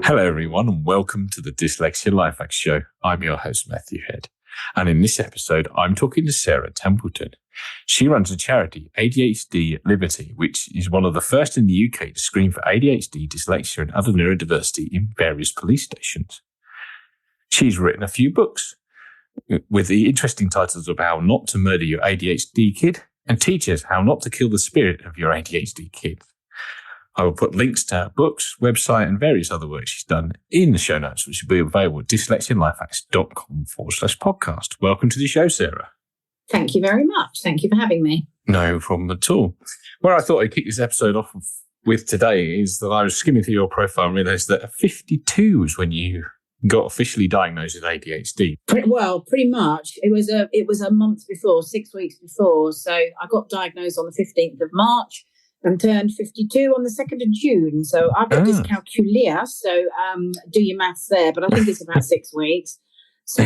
Hello, everyone, and welcome to the Dyslexia Life Hack Show. I'm your host, Matthew Head. And in this episode, I'm talking to Sarah Templeton. She runs a charity, ADHD Liberty, which is one of the first in the UK to screen for ADHD, dyslexia, and other neurodiversity in various police stations. She's written a few books with the interesting titles of How Not to Murder Your ADHD Kid and teaches how not to kill the spirit of your ADHD kid. I will put links to her books, website, and various other work she's done in the show notes, which will be available at dyslexialifehacks.com/podcast. Welcome to the show, Sarah. Thank you very much. Thank you for having me. No problem at all. Where I thought I'd kick this episode off with today is that I was skimming through your profile and realised that 52 was when you got officially diagnosed with ADHD. Pretty much. It was a month before, 6 weeks before. So I got diagnosed on the 15th of March. And turned 52 on the 2nd of June. So I've got Dyscalculia, so do your maths there, but I think it's about 6 weeks. So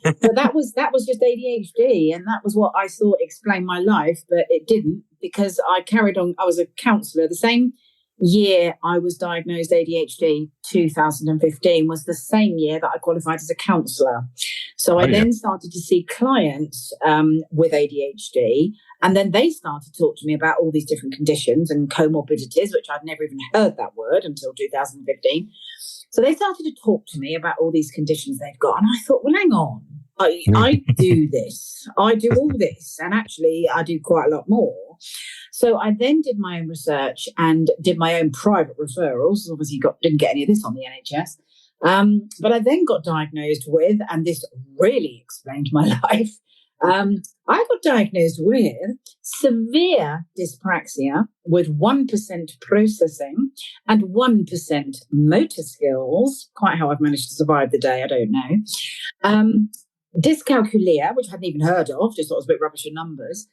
but that was just ADHD, and that was what I thought explained my life, but it didn't, because I carried on. I was a counsellor. The same year I was diagnosed ADHD, 2015, was the same year that I qualified as a counsellor. So I then started to see clients with ADHD, and then they started to talk to me about all these different conditions and comorbidities, which I'd never even heard that word until 2015. So they started to talk to me about all these conditions they've got. And I thought, well, hang on, I do this. I do all this. And actually, I do quite a lot more. So I then did my own research and did my own private referrals. Obviously, didn't get any of this on the NHS. But I then got diagnosed with, and this really explained my life, I got diagnosed with severe dyspraxia with 1% processing and 1% motor skills. Quite how I've managed to survive the day, I don't know. Dyscalculia, which I hadn't even heard of, just thought it was a bit rubbish in numbers.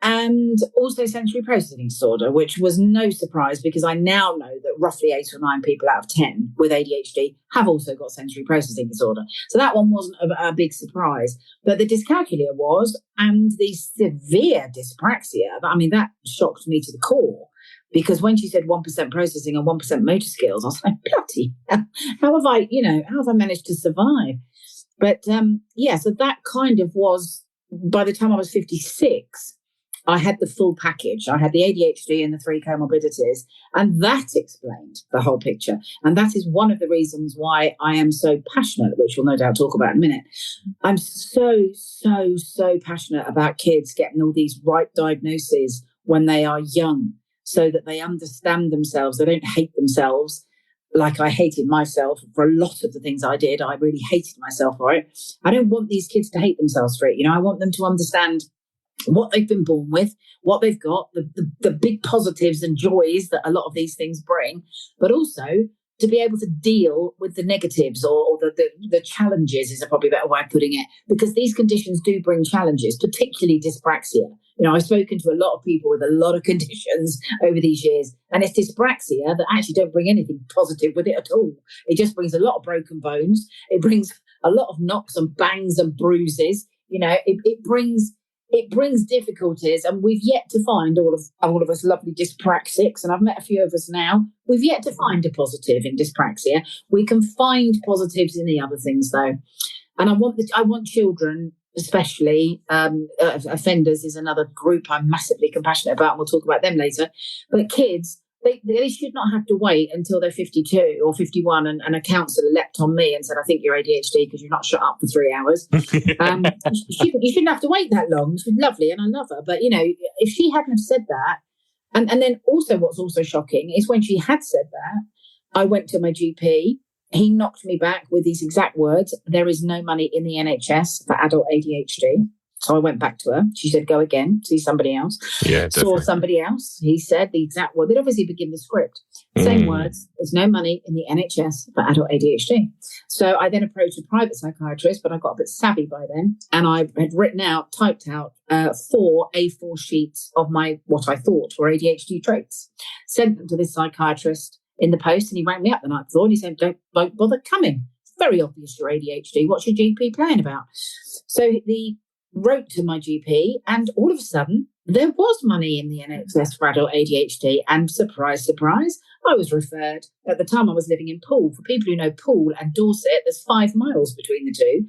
And also sensory processing disorder, which was no surprise because I now know that roughly 8 or 9 people out of 10 with ADHD have also got sensory processing disorder. So that one wasn't a big surprise. But the dyscalculia was, and the severe dyspraxia, that shocked me to the core. Because when she said 1% processing and 1% motor skills, I was like, bloody hell, how have I managed to survive? But so that kind of was, by the time I was 56, I had the full package. I had the ADHD and the 3 comorbidities, and that explained the whole picture. And that is one of the reasons why I am so passionate, which we'll no doubt talk about in a minute. I'm so passionate about kids getting all these right diagnoses when they are young, so that they understand themselves. They don't hate themselves like I hated myself for a lot of the things I did. I really hated myself for it. I don't want these kids to hate themselves for it. I want them to understand what they've been born with, what they've got, the big positives and joys that a lot of these things bring, but also to be able to deal with the negatives or the challenges is a probably better way of putting it, because these conditions do bring challenges, particularly dyspraxia. I've spoken to a lot of people with a lot of conditions over these years, and it's dyspraxia that actually don't bring anything positive with it at all. It just brings a lot of broken bones. It brings a lot of knocks and bangs and bruises. It brings difficulties, and we've yet to find, all of us lovely dyspraxics, and I've met a few of us now, we've yet to find a positive in dyspraxia. We can find positives in the other things, though. And I want children, especially, offenders is another group I'm massively compassionate about, and we'll talk about them later. But kids, they should not have to wait until they're 52 or 51 and a counsellor leapt on me and said, I think you're ADHD because you're not shut up for 3 hours. You shouldn't have to wait that long. She's lovely and I love her. But, if she hadn't have said that, and then also what's also shocking is when she had said that, I went to my GP. He knocked me back with these exact words: there is no money in the NHS for adult ADHD. So I went back to her. She said, go again, see somebody else. Yeah, definitely. Saw somebody else. He said the exact word. They'd obviously begin the script. Same words. There's no money in the NHS for adult ADHD. So I then approached a private psychiatrist, but I got a bit savvy by then. And I had typed out 4 A4 sheets of what I thought were ADHD traits. Sent them to this psychiatrist in the post, and he rang me up the night before and he said, don't bother coming. It's very obvious you're ADHD. What's your GP playing about? So wrote to my GP, and all of a sudden there was money in the NHS for adult ADHD, and surprise, surprise, I was referred. At the time, I was living in Poole. For people who know Poole and Dorset, there's 5 miles between the two.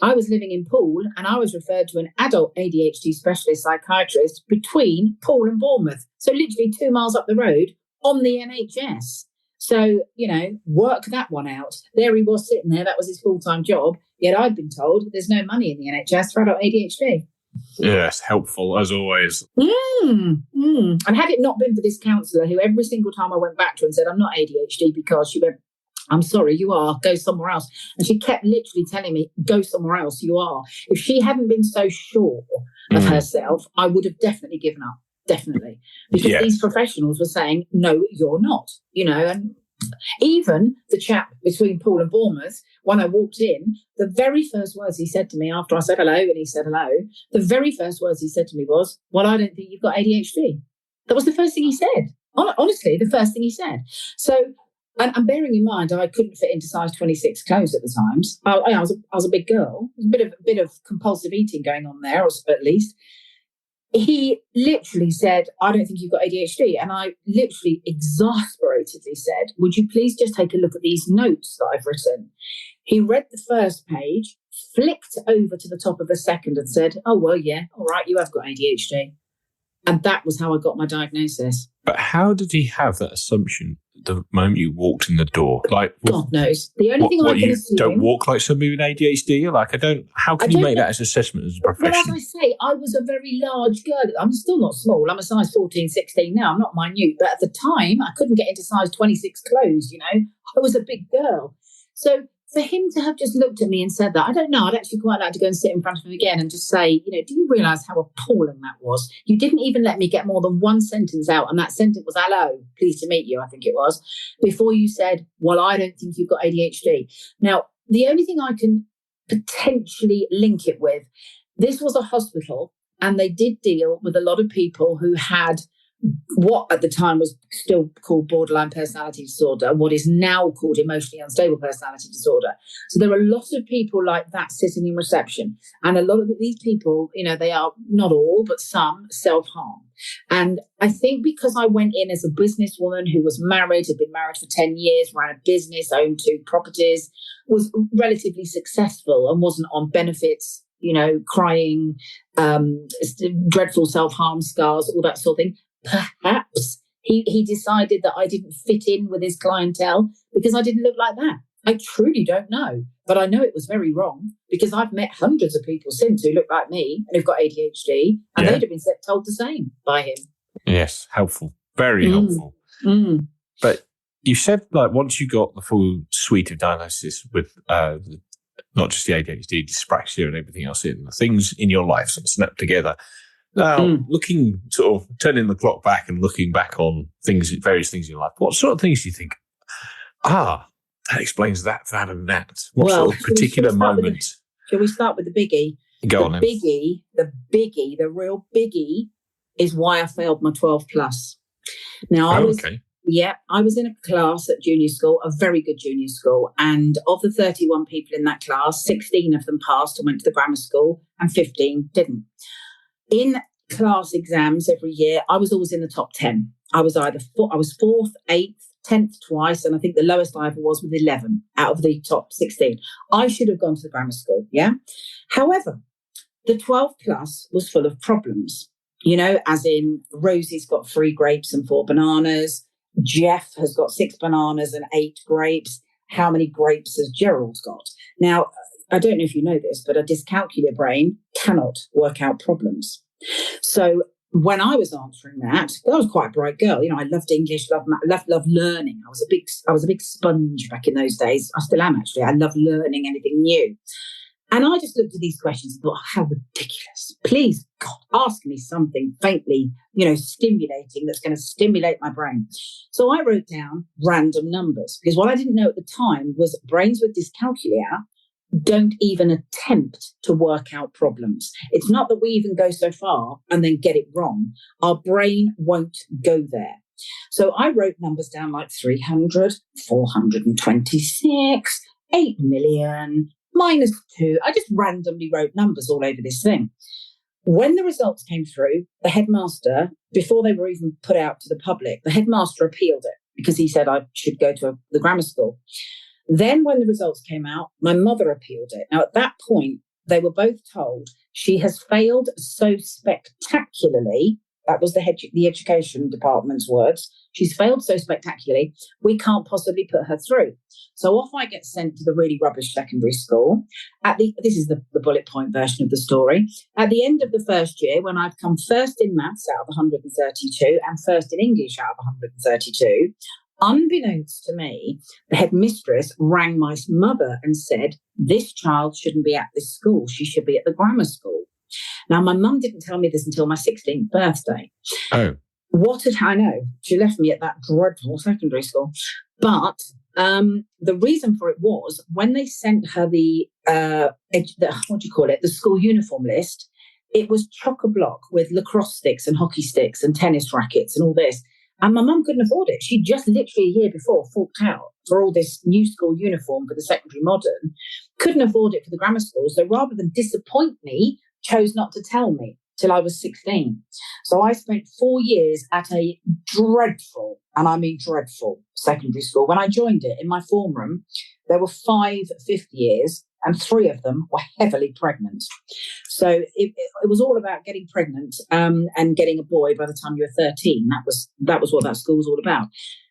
I was living in Poole, and I was referred to an adult ADHD specialist psychiatrist between Poole and Bournemouth. So literally 2 miles up the road on the NHS. So, work that one out. There he was sitting there. That was his full-time job. Yet I'd been told there's no money in the NHS for adult ADHD. Yes, helpful as always. And had it not been for this counsellor who every single time I went back to her and said, I'm not ADHD, because she went, I'm sorry, you are, go somewhere else. And she kept literally telling me, go somewhere else, you are. If she hadn't been so sure of herself, I would have definitely given up, definitely. Because these professionals were saying, no, you're not, and even the chap between Poole and Bournemouth, when I walked in, the very first words he said to me after I said hello and he said hello, the very first words he said to me was, well, I don't think you've got ADHD. That was the first thing he said. Honestly, the first thing he said. So, and bearing in mind, I couldn't fit into size 26 clothes at the times. I was a big girl. A bit of compulsive eating going on there, at least. He literally said, I don't think you've got ADHD. And I literally exasperatedly said, would you please just take a look at these notes that I've written? He read the first page, flicked over to the top of the second and said, oh, well, yeah, all right, you have got ADHD. And that was how I got my diagnosis. But how did he have that assumption the moment you walked in the door? Like, God knows. The only thing I can assume... don't walk like somebody with ADHD? How can you make that as an assessment as a profession? Well, as I say, I was a very large girl. I'm still not small. I'm a size 14, 16 now. I'm not minute. But at the time, I couldn't get into size 26 clothes, I was a big girl. So for him to have just looked at me and said that, I don't know, I'd actually quite like to go and sit in front of him again and just say, do you realise how appalling that was? You didn't even let me get more than one sentence out, and that sentence was, hello, pleased to meet you, I think it was, before you said, well, I don't think you've got ADHD. Now, the only thing I can potentially link it with, this was a hospital, and they did deal with a lot of people who had what at the time was still called borderline personality disorder, what is now called emotionally unstable personality disorder. So there are a lot of people like that sitting in reception. And a lot of these people, they are, not all, but some, self-harm. And I think because I went in as a businesswoman who was married, had been married for 10 years, ran a business, owned 2 properties, was relatively successful and wasn't on benefits, crying, dreadful self-harm scars, all that sort of thing. Perhaps he decided that I didn't fit in with his clientele because I didn't look like that. I truly don't know, but I know it was very wrong because I've met hundreds of people since who look like me and who've got ADHD, and they'd have been told the same by him. Yes, helpful, very helpful. But you said once you got the full suite of diagnosis with not just the ADHD, dyspraxia and everything else the things in your life sort of snapped together. Now, looking sort of turning the clock back and looking back on various things in your life, what sort of things do you think, that explains that, and that? What sort of particular moment? Shall we start with the biggie? Go on then. The real biggie is why I failed my 12 plus. Now, I was in a class at junior school, a very good junior school. And of the 31 people in that class, 16 of them passed and went to the grammar school and 15 didn't. In class exams every year, I was always in the top 10. I was either I was 4th, 8th, 10th twice, and I think the lowest I ever was 11 out of the top 16. I should have gone to the grammar school, However, the 12 plus was full of problems, as in Rosie's got 3 grapes and 4 bananas. Jeff has got 6 bananas and 8 grapes. How many grapes has Gerald got? Now, I don't know if you know this, but a dyscalculia brain cannot work out problems. So when I was answering that, I was quite a bright girl. I loved English, loved learning. I was a big sponge back in those days. I still am, actually. I love learning anything new. And I just looked at these questions and thought, how ridiculous. Please, God, ask me something faintly, stimulating that's going to stimulate my brain. So I wrote down random numbers because what I didn't know at the time was brains with dyscalculia don't even attempt to work out problems. It's not that we even go so far and then get it wrong. Our brain won't go there. So I wrote numbers down like 300, 426, 8 million, -2. I just randomly wrote numbers all over this thing. When the results came through, the headmaster, before they were even put out to the public, the headmaster appealed it because he said I should go to the grammar school. Then when the results came out, my mother appealed it. Now, at that point, they were both told she has failed so spectacularly. That was the education department's words. She's failed so spectacularly, we can't possibly put her through. So off I get sent to the really rubbish secondary school. This is the bullet point version of the story. At the end of the first year, when I'd come first in maths out of 132 and first in English out of 132, unbeknownst to me, the headmistress rang my mother and said, this child shouldn't be at this school. She should be at the grammar school. Now, my mum didn't tell me this until my 16th birthday. Oh. I know. She left me at that dreadful secondary school. But the reason for it was when they sent her the school uniform list, it was chock-a-block with lacrosse sticks and hockey sticks and tennis rackets and all this. And my mum couldn't afford it. She just literally a year before forked out for all this new school uniform for the secondary modern, couldn't afford it for the grammar school. So rather than disappoint me, chose not to tell me till I was 16. So I spent 4 years at a dreadful, and I mean dreadful, secondary school. When I joined it in my form room, there were 5 fifth years and 3 of them were heavily pregnant. So it was all about getting pregnant and getting a boy by the time you were 13. That was what that school was all about.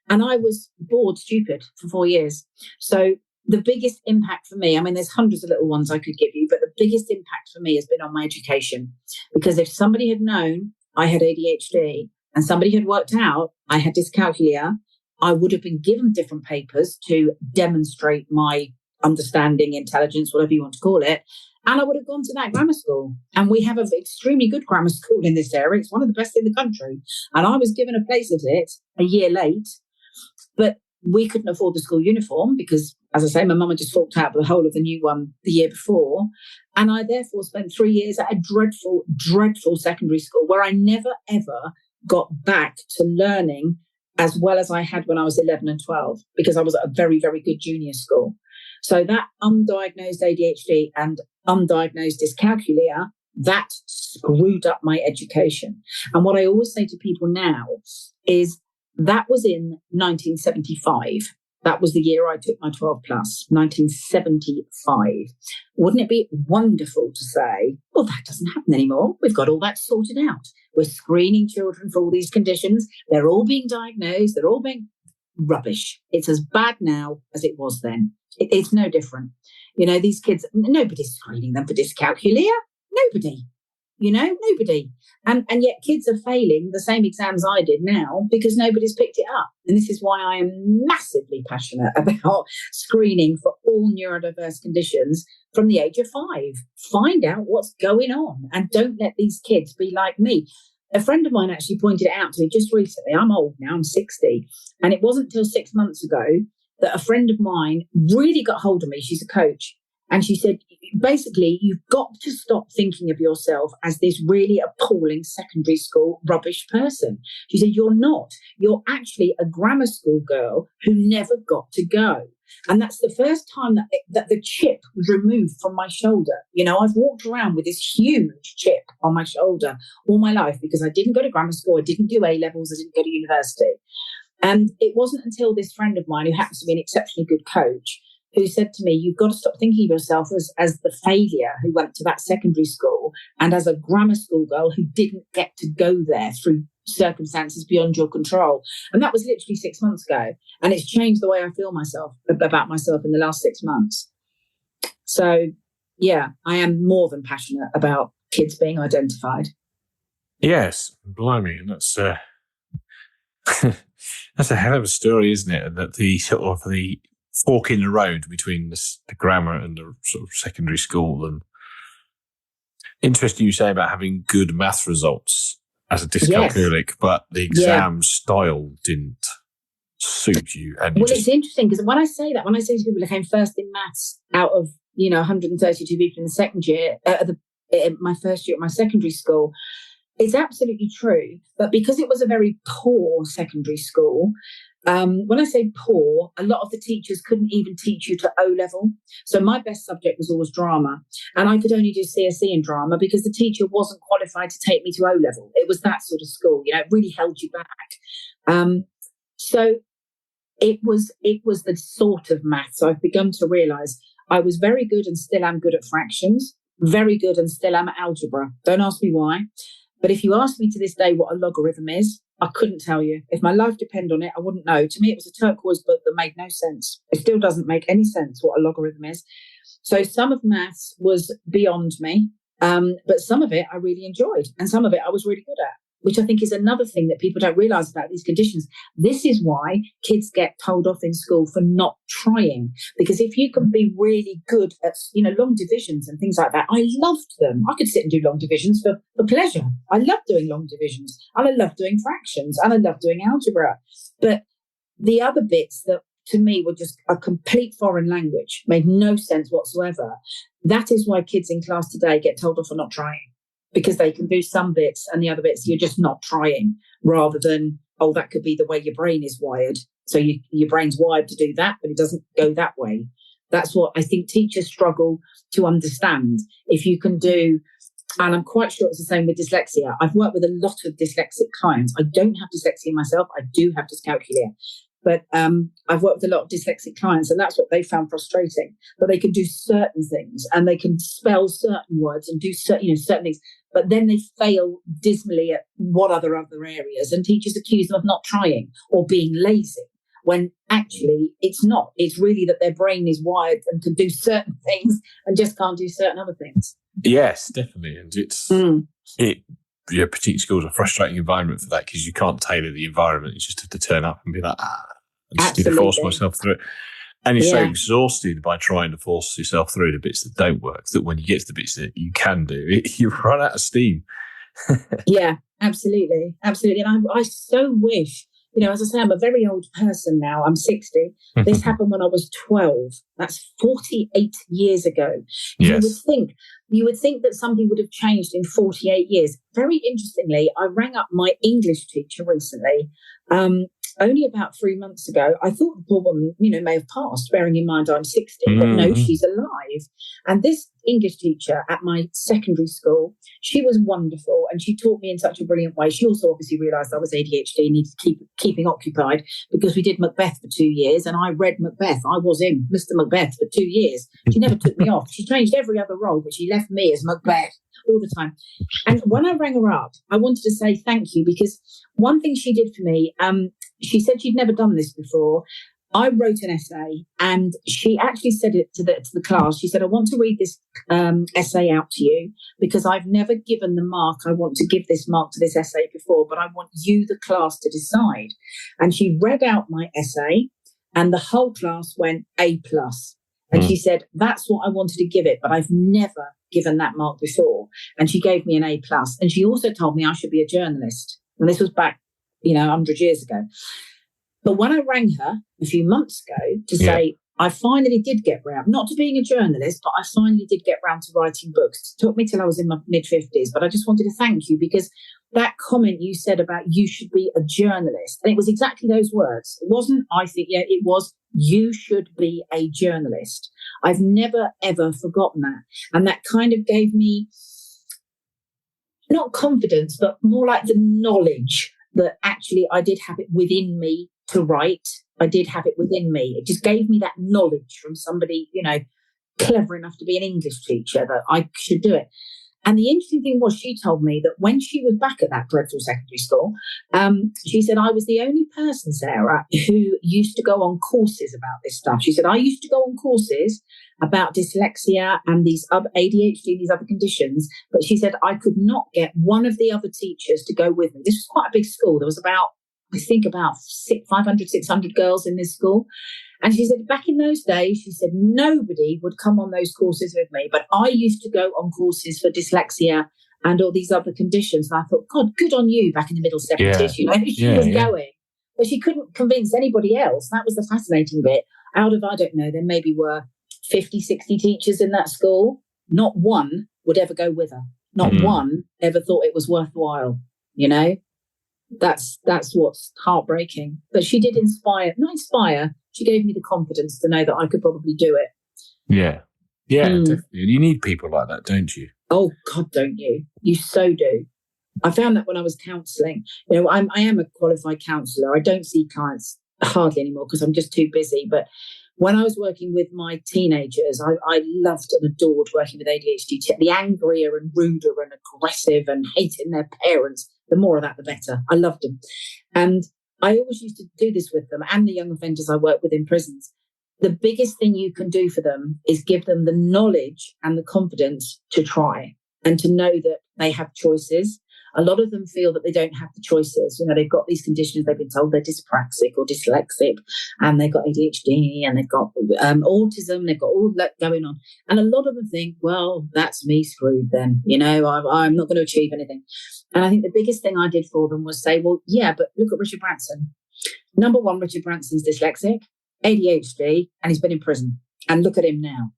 And I was bored stupid for 4 years. So the biggest impact for me, I mean, there's hundreds of little ones I could give you, but the biggest impact for me has been on my education. Because if somebody had known I had ADHD and somebody had worked out I had dyscalculia, I would have been given different papers to demonstrate my understanding, intelligence, whatever you want to call it. And I would have gone to that grammar school. And we have an extremely good grammar school in this area. It's one of the best in the country. And I was given a place at it a year late, but we couldn't afford the school uniform because, as I say, my mum had just forked out the whole of the new one the year before. And I therefore spent 3 years at a dreadful, dreadful secondary school where I never, ever got back to learning as well as I had when I was 11 and 12, because I was at a very, very good junior school. So that undiagnosed ADHD and undiagnosed dyscalculia, that screwed up my education. And what I always say to people now is that was in 1975. That was the year I took my 12 plus, 1975. Wouldn't it be wonderful to say, well, that doesn't happen anymore. We've got all that sorted out. We're screening children for all these conditions. They're all being diagnosed. They're all being rubbish. It's as bad now as it was then. It's no different. You know, these kids, nobody's screening them for dyscalculia. Nobody. Nobody. And yet kids are failing the same exams I did now because nobody's picked it up. And this is why I am massively passionate about screening for all neurodiverse conditions from the age of 5. Find out what's going on and don't let these kids be like me. A friend of mine actually pointed it out to me just recently. I'm old now, I'm 60. And it wasn't until 6 months ago that a friend of mine really got hold of me. She's a coach. And she said, basically, you've got to stop thinking of yourself as this really appalling secondary school rubbish person. She said, you're not. You're actually a grammar school girl who never got to go. And that's the first time that the chip was removed from my shoulder. I've walked around with this huge chip on my shoulder all my life because I didn't go to grammar school. I didn't do A-levels. I didn't go to university. And it wasn't until this friend of mine, who happens to be an exceptionally good coach, who said to me, you've got to stop thinking of yourself as the failure who went to that secondary school and as a grammar school girl who didn't get to go there through circumstances beyond your control. And that was literally 6 months ago. And it's changed the way I feel about myself in the last 6 months. So, yeah, I am more than passionate about kids being identified. Yes, blimey. And that's that's a hell of a story, isn't it? That the sort of the fork in the road between the grammar and the sort of secondary school. And interesting you say about having good math results as a dyscalculic, yes, but the exam style didn't suit you. And it's interesting because when I say to people I came first in maths out of 132 people in the second year, my first year at my secondary school, it's absolutely true. But because it was a very poor secondary school, When I say poor, a lot of the teachers couldn't even teach you to O level. So my best subject was always drama. And I could only do CSE in drama because the teacher wasn't qualified to take me to O level. It was that sort of school, it really held you back. So it was the sort of maths I've begun to realise I was very good and still am good at fractions, very good and still am at algebra. Don't ask me why. But if you ask me to this day what a logarithm is, I couldn't tell you. If my life depended on it, I wouldn't know. To me, it was a turquoise book that made no sense. It still doesn't make any sense what a logarithm is. So some of maths was beyond me, but some of it I really enjoyed and some of it I was really good at, which I think is another thing that people don't realise about these conditions. This is why kids get told off in school for not trying. Because if you can be really good at, long divisions and things like that, I loved them. I could sit and do long divisions for pleasure. I love doing long divisions and I love doing fractions and I love doing algebra. But the other bits that to me were just a complete foreign language, made no sense whatsoever. That is why kids in class today get told off for not trying. Because they can do some bits and the other bits you're just not trying, rather than, that could be the way your brain is wired. So your brain's wired to do that, but it doesn't go that way. That's what I think teachers struggle to understand. If you can do, and I'm quite sure it's the same with dyslexia. I've worked with a lot of dyslexic clients. I don't have dyslexia myself. I do have dyscalculia. But I've worked with a lot of dyslexic clients, and that's what they found frustrating. But they can do certain things, and they can spell certain words and do certain things. But then they fail dismally at what other areas, and teachers accuse them of not trying or being lazy, when actually it's not. It's really that their brain is wired and can do certain things and just can't do certain other things. Yes, definitely. And particular schools are a frustrating environment for that, because you can't tailor the environment. You just have to turn up and be like, and just need to force myself through it. And you're so exhausted by trying to force yourself through the bits that don't work, that when you get to the bits that you can do, you run out of steam. Yeah, absolutely. Absolutely. And I so wish, as I say, I'm a very old person now. I'm 60. This happened when I was 12. That's 48 years ago. Yes. You would think that something would have changed in 48 years. Very interestingly, I rang up my English teacher recently, only about 3 months ago. I thought the poor woman, may have passed, bearing in mind I'm 60, but no, she's alive. And this English teacher at my secondary school, she was wonderful, and she taught me in such a brilliant way. She also obviously realised I was ADHD and needed to keep keeping occupied, because we did Macbeth for 2 years, and I read Macbeth. I was in Mr. Macbeth for 2 years. She never took me off. She changed every other role, but she left me as Macbeth all the time. And when I rang her up, I wanted to say thank you, because one thing she did for me, she said she'd never done this before. I wrote an essay, and she actually said it to the class. She said, I want to read this essay out to you, because I've never given the mark. I want to give this mark to this essay before, but I want you, the class, to decide. And she read out my essay, and the whole class went A+. And she said, that's what I wanted to give it, but I've never given that mark before. And she gave me an A+. And she also told me I should be a journalist. And this was back, 100 years ago. But when I rang her a few months ago to say, I finally did get round, not to being a journalist, but I finally did get round to writing books. It took me till I was in my mid-50s, but I just wanted to thank you, because that comment you said about you should be a journalist, and it was exactly those words. It wasn't, I think, it was, you should be a journalist. I've never, ever forgotten that. And that kind of gave me, not confidence, but more like the knowledge that actually I did have it within me to write. I did have it within me. It just gave me that knowledge from somebody, clever enough to be an English teacher, that I should do it. And the interesting thing was, she told me that when she was back at that dreadful secondary school, she said, I was the only person, Sarah, who used to go on courses about this stuff. She said, I used to go on courses about dyslexia and these other ADHD, these other conditions. But she said, I could not get one of the other teachers to go with me. This was quite a big school. There was about 500, 600 girls in this school. And she said, back in those days, she said, nobody would come on those courses with me. But I used to go on courses for dyslexia and all these other conditions. And I thought, God, good on you, back in the middle 70s. She was going. But she couldn't convince anybody else. That was the fascinating bit. Out of, I don't know, there maybe were 50, 60 teachers in that school. Not one would ever go with her. Not one ever thought it was worthwhile, That's what's heartbreaking. But she did not inspire. She gave me the confidence to know that I could probably do it. Yeah. Yeah, definitely. You need people like that, don't you? Oh, God, don't you? You so do. I found that when I was counselling. I am a qualified counsellor. I don't see clients hardly anymore because I'm just too busy. But when I was working with my teenagers, I loved and adored working with ADHD. The angrier and ruder and aggressive and hating their parents, the more of that, the better. I loved them. And I always used to do this with them and the young offenders I work with in prisons. The biggest thing you can do for them is give them the knowledge and the confidence to try and to know that they have choices. A lot of them feel that they don't have the choices. They've got these conditions, they've been told they're dyspraxic or dyslexic, and they've got ADHD and they've got autism, they've got all that going on. And a lot of them think, well, that's me screwed then. I'm not going to achieve anything. And I think the biggest thing I did for them was say, well, yeah, but look at Richard Branson. Number one, Richard Branson's dyslexic, ADHD, and he's been in prison. And look at him now.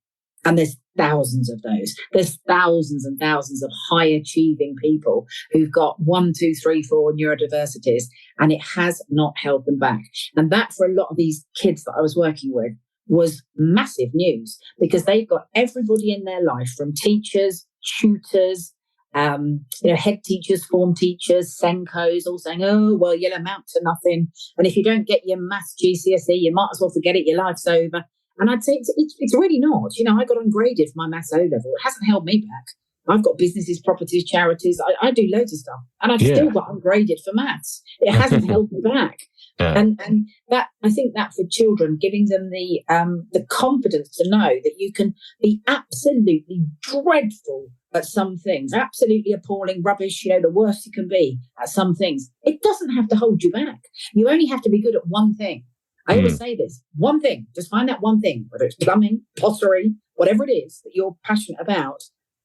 And there's thousands of those. There's thousands and thousands of high achieving people who've got 1, 2, 3, 4 neurodiversities, and it has not held them back. And that, for a lot of these kids that I was working with, was massive news, because they've got everybody in their life, from teachers, tutors, head teachers, form teachers, Senkos, all saying, oh, well, you'll amount to nothing. And if you don't get your maths GCSE, you might as well forget it, your life's over. And I'd say it's really not. I got ungraded for my maths O level. It hasn't held me back. I've got businesses, properties, charities. I do loads of stuff. And I've still got ungraded for maths. It hasn't held me back. Yeah. And that, I think that for children, giving them the confidence to know that you can be absolutely dreadful at some things, absolutely appalling, rubbish, the worst you can be at some things. It doesn't have to hold you back. You only have to be good at one thing. I always say this, one thing, just find that one thing, whether it's plumbing, pottery, whatever it is that you're passionate about,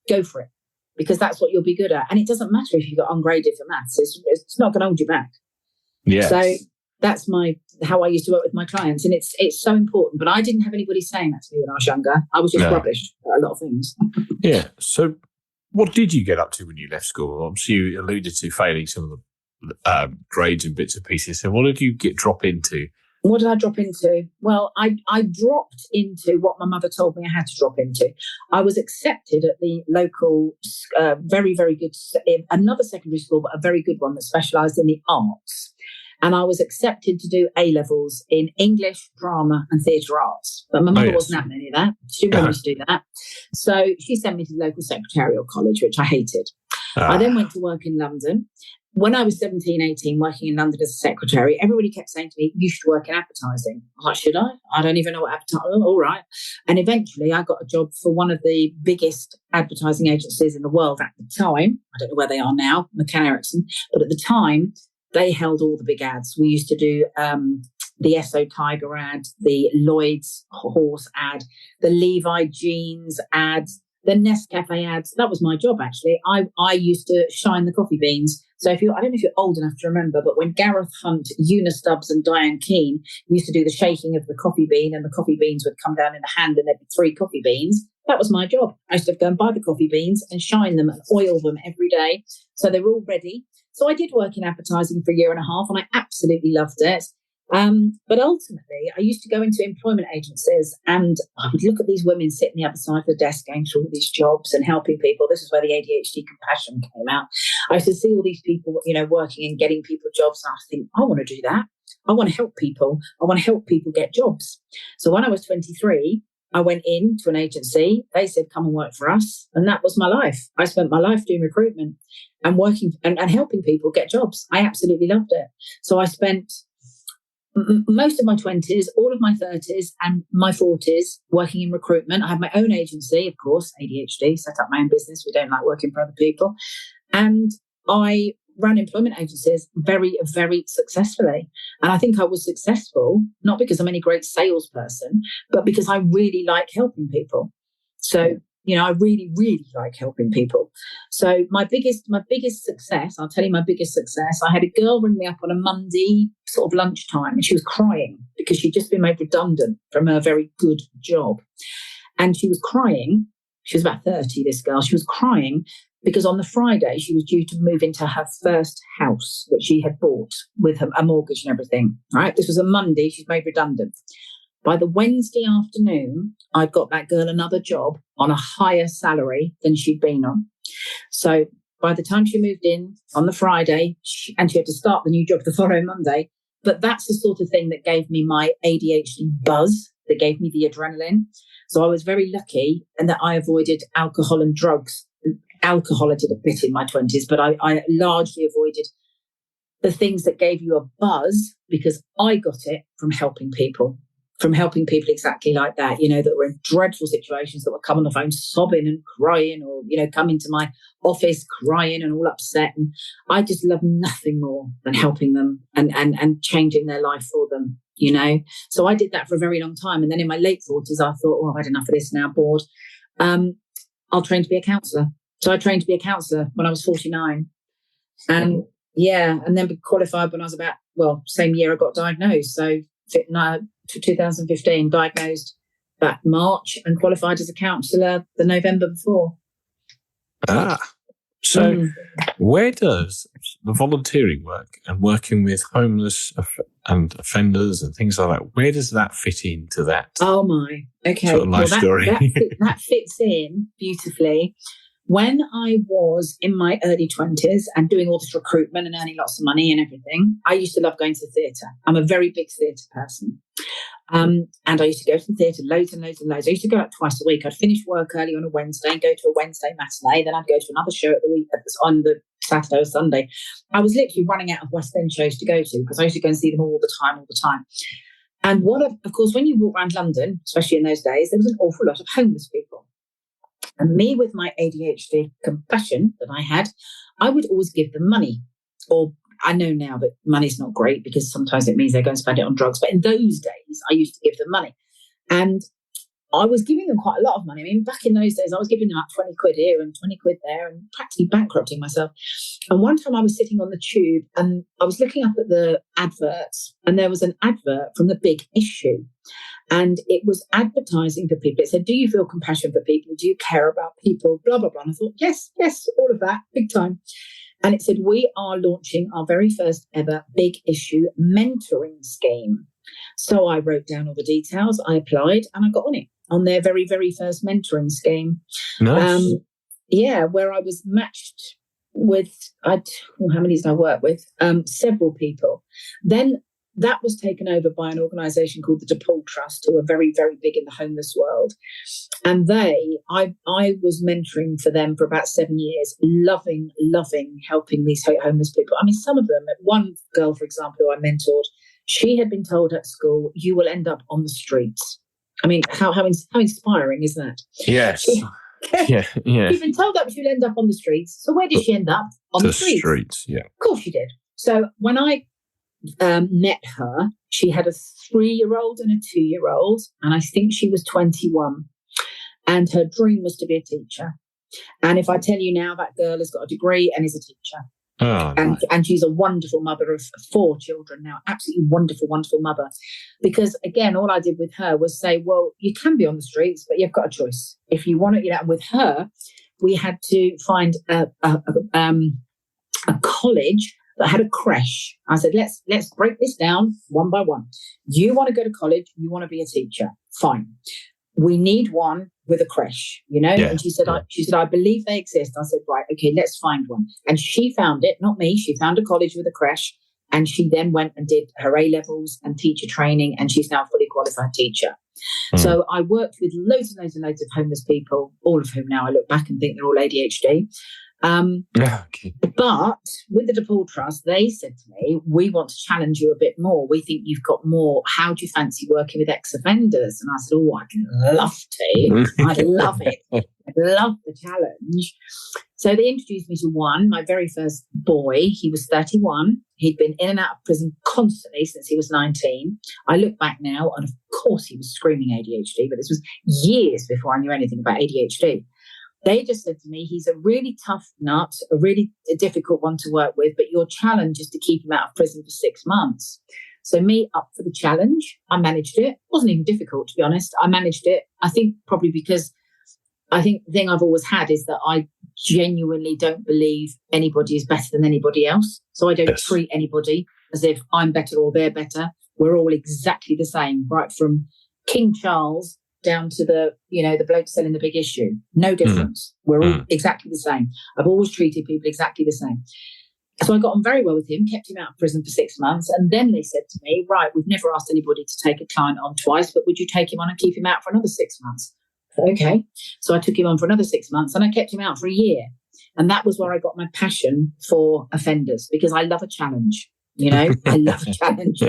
go for it, because that's what you'll be good at. And it doesn't matter if you got ungraded for maths, it's not going to hold you back. Yes. So that's how I used to work with my clients. And it's so important. But I didn't have anybody saying that to me when I was younger. I was just rubbish at a lot of things. Yeah. So what did you get up to when you left school? Obviously, you alluded to failing some of the grades and bits and pieces. So what did you drop into? What did I drop into? Well, I dropped into what my mother told me I had to drop into. I was accepted at the local, very, very good, another secondary school, but a very good one that specialised in the arts. And I was accepted to do A-levels in English, drama and theatre arts. But my mother wasn't having any of that. She didn't want me to do that. So she sent me to the local secretarial college, which I hated. I then went to work in London. When I was 17, 18, working in London as a secretary, everybody kept saying to me, you should work in advertising. I was like, should I? I don't even know what advertising. All right. And eventually I got a job for one of the biggest advertising agencies in the world at the time. I don't know where they are now, McCann Erickson. But at the time, they held all the big ads. We used to do the Esso Tiger ad, the Lloyd's horse ad, the Levi jeans ads, the Nescafe ads. That was my job, actually. I used to shine the coffee beans. So I don't know if you're old enough to remember, but when Gareth Hunt, Una Stubbs and Diane Keane used to do the shaking of the coffee bean, and the coffee beans would come down in the hand and there'd be 3 coffee beans, that was my job. I used to go and buy the coffee beans and shine them and oil them every day. So they were all ready. So I did work in advertising for a year and a half, and I absolutely loved it. But ultimately, I used to go into employment agencies, and I would look at these women sitting the other side of the desk going through all these jobs and helping people. This is where the ADHD compassion came out. I used to see all these people, working and getting people jobs. And I think, I want to do that. I want to help people. I want to help people get jobs. So when I was 23, I went into an agency. They said, come and work for us. And that was my life. I spent my life doing recruitment and working and helping people get jobs. I absolutely loved it. So I spent most of my 20s, all of my 30s and my 40s working in recruitment. I had my own agency, of course, ADHD, set up my own business. We don't like working for other people. And I ran employment agencies very, very successfully. And I think I was successful, not because I'm any great salesperson, but because I really like helping people. So, I really, really like helping people. So my biggest success, I'll tell you my biggest success. I had a girl ring me up on a Monday sort of lunchtime, and she was crying because she'd just been made redundant from a very good job. And she was crying. She was about 30, this girl. She was crying because on the Friday she was due to move into her first house, which she had bought with a mortgage and everything. Right? This was a Monday. She's made redundant. By the Wednesday afternoon, I'd got that girl another job on a higher salary than she'd been on. So by the time she moved in on the Friday, and she had to start the new job the following Monday, but that's the sort of thing that gave me my ADHD buzz, that gave me the adrenaline. So I was very lucky in that I avoided alcohol and drugs. Alcohol I did a bit in my 20s, but I largely avoided the things that gave you a buzz, because I got it from helping people exactly like that, that were in dreadful situations, that would come on the phone sobbing and crying, or, come into my office crying and all upset. And I just love nothing more than helping them and changing their life for them, So I did that for a very long time. And then in my late 40s, I thought, I've had enough of this now, bored. I'll train to be a counsellor. So I trained to be a counsellor when I was 49. And then qualified when I was same year I got diagnosed. So 2015, diagnosed that March, and qualified as a counsellor the November before. So where does the volunteering work and working with homeless and offenders and things like that, where does that fit into that? Oh my, okay. Sort of life story. That fits in beautifully. When I was in my early 20s and doing all this recruitment and earning lots of money and everything, I used to love going to the theatre. I'm a very big theatre person. And I used to go to the theatre loads and loads and loads. I used to go out twice a week. I'd finish work early on a Wednesday and go to a Wednesday matinee. Then I'd go to another show on the Saturday or Sunday. I was literally running out of West End shows to go to, because I used to go and see them all the time. And of course, when you walk around London, especially in those days, there was an awful lot of homeless people. And me, with my ADHD compassion that I had, I would always give them money. Or I know now that money's not great, because sometimes it means they're going to spend it on drugs. But in those days, I used to give them money. And I was giving them quite a lot of money. I mean, back in those days, I was giving them about 20 quid here and 20 quid there, and practically bankrupting myself. And one time I was sitting on the tube and I was looking up at the adverts, and there was an advert from The Big Issue. And it was advertising for people. It said, do you feel compassion for people? Do you care about people? Blah, blah, blah. And I thought, yes, all of that, big time. And it said, we are launching our very first ever Big Issue mentoring scheme. So I wrote down all the details. I applied and I got on it, on their very, very first mentoring scheme. Nice. Where I was matched with, how many did I work with? Several people. Then that was taken over by an organisation called the DePaul Trust, who are very, very big in the homeless world. And I was mentoring for them for about 7 years, loving helping these homeless people. I mean, some of them, one girl, for example, who I mentored, she had been told at school, you will end up on the streets. I mean, how inspiring is that? Yes. Yeah. She'd been told that she'll end up on the streets. So where did she end up? On the streets. Yeah. Of course she did. So when I met her, she had a 3-year-old and a 2-year-old, and I think she was 21. And her dream was to be a teacher. And if I tell you now, that girl has got a degree and is a teacher. Oh, and she's a wonderful mother of 4 children now. Absolutely wonderful, wonderful mother. Because again, all I did with her was say, well, you can be on the streets, but you've got a choice. If you want to, and with her, we had to find a college that had a creche. I said, let's break this down one by one. You want to go to college, you want to be a teacher. Fine. We need one with a creche, Yeah. And she said, I believe they exist. I said, right, okay, let's find one. And she found it, not me. She found a college with a creche, and she then went and did her A-levels and teacher training, and she's now a fully qualified teacher. So I worked with loads and loads and loads of homeless people, all of whom now I look back and think they're all ADHD. Okay. But with the DePaul Trust, they said to me, we want to challenge you a bit more. We think you've got more. How do you fancy working with ex-offenders? And I said, I'd love to. I'd love it. I'd love the challenge. So they introduced me to one, my very first boy. He was 31. He'd been in and out of prison constantly since he was 19. I look back now, and of course he was screaming ADHD, but this was years before I knew anything about ADHD. They just said to me, he's a really tough nut, a really difficult one to work with, but your challenge is to keep him out of prison for 6 months. So me up for the challenge, I managed it. It wasn't even difficult, to be honest. I managed it. I think probably because I think the thing I've always had is that I genuinely don't believe anybody is better than anybody else. So I don't treat anybody as if I'm better or they're better. We're all exactly the same, right from King Charles down to the bloke selling the big issue. No difference. We're all exactly the same. I've always treated people exactly the same. So I got on very well with him, kept him out of prison for 6 months. And then they said to me, right, we've never asked anybody to take a client on twice, but would you take him on and keep him out for another 6 months? Okay. So I took him on for another 6 months and I kept him out for a year. And that was where I got my passion for offenders, because I love a challenge. I love a challenge.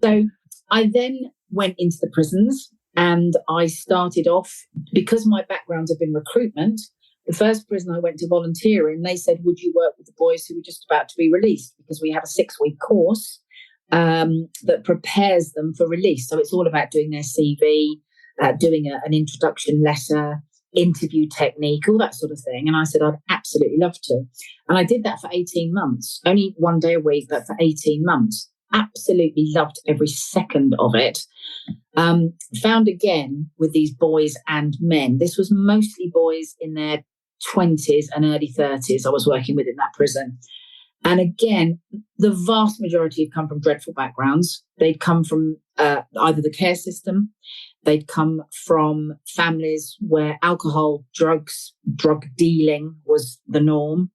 So I then went into the prisons and I started off, because my background had been recruitment. The first prison I went to volunteer in, they said, would you work with the boys who were just about to be released? Because we have a 6-week course that prepares them for release. So it's all about doing their CV, doing an introduction letter, interview technique, all that sort of thing. And I said, I'd absolutely love to. And I did that for 18 months, only 1 day a week, but for 18 months. Absolutely loved every second of it. Found again with these boys and men. This was mostly boys in their 20s and early 30s I was working with in that prison. And again, the vast majority had come from dreadful backgrounds. They'd come from either the care system, they'd come from families where alcohol, drugs, drug dealing was the norm.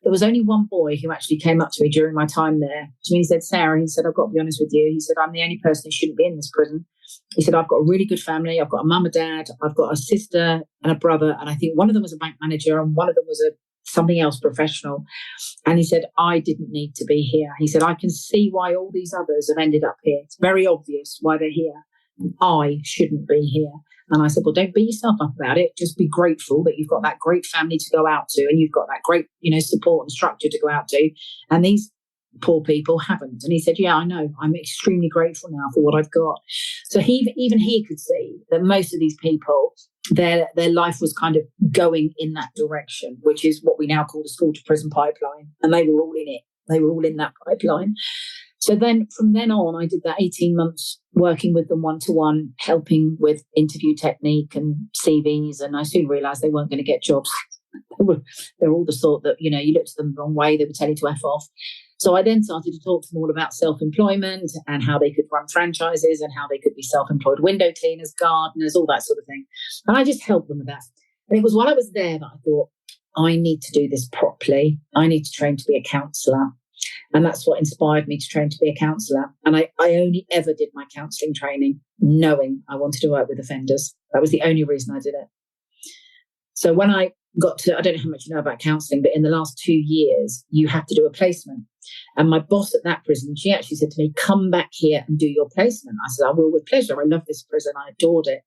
There was only one boy who actually came up to me during my time there. To me, he said, Sarah, he said, I've got to be honest with you. He said, I'm the only person who shouldn't be in this prison. He said, I've got a really good family. I've got a mum and dad. I've got a sister and a brother. And I think one of them was a bank manager and one of them was something else professional. And he said, I didn't need to be here. He said, I can see why all these others have ended up here. It's very obvious why they're here. I shouldn't be here. And I said, well, don't beat yourself up about it. Just be grateful that you've got that great family to go out to and you've got that great, support and structure to go out to. And these poor people haven't. And he said, yeah, I know. I'm extremely grateful now for what I've got. So even he could see that most of these people, their life was kind of going in that direction, which is what we now call the school to prison pipeline. And they were all in it. They were all in that pipeline. So then from then on, I did that 18 months working with them one-to-one, helping with interview technique and CVs. And I soon realised they weren't going to get jobs. They're all the sort that, you looked at them the wrong way, they would tell you to F off. So I then started to talk to them all about self-employment and how they could run franchises and how they could be self-employed window cleaners, gardeners, all that sort of thing. And I just helped them with that. And it was while I was there that I thought, I need to do this properly. I need to train to be a counsellor. And that's what inspired me to train to be a counsellor. And I only ever did my counselling training knowing I wanted to work with offenders. That was the only reason I did it. So when I got to, I don't know how much you know about counselling, but in the last 2 years, you have to do a placement. And my boss at that prison, she actually said to me, come back here and do your placement. I said, I will with pleasure. I love this prison. I adored it.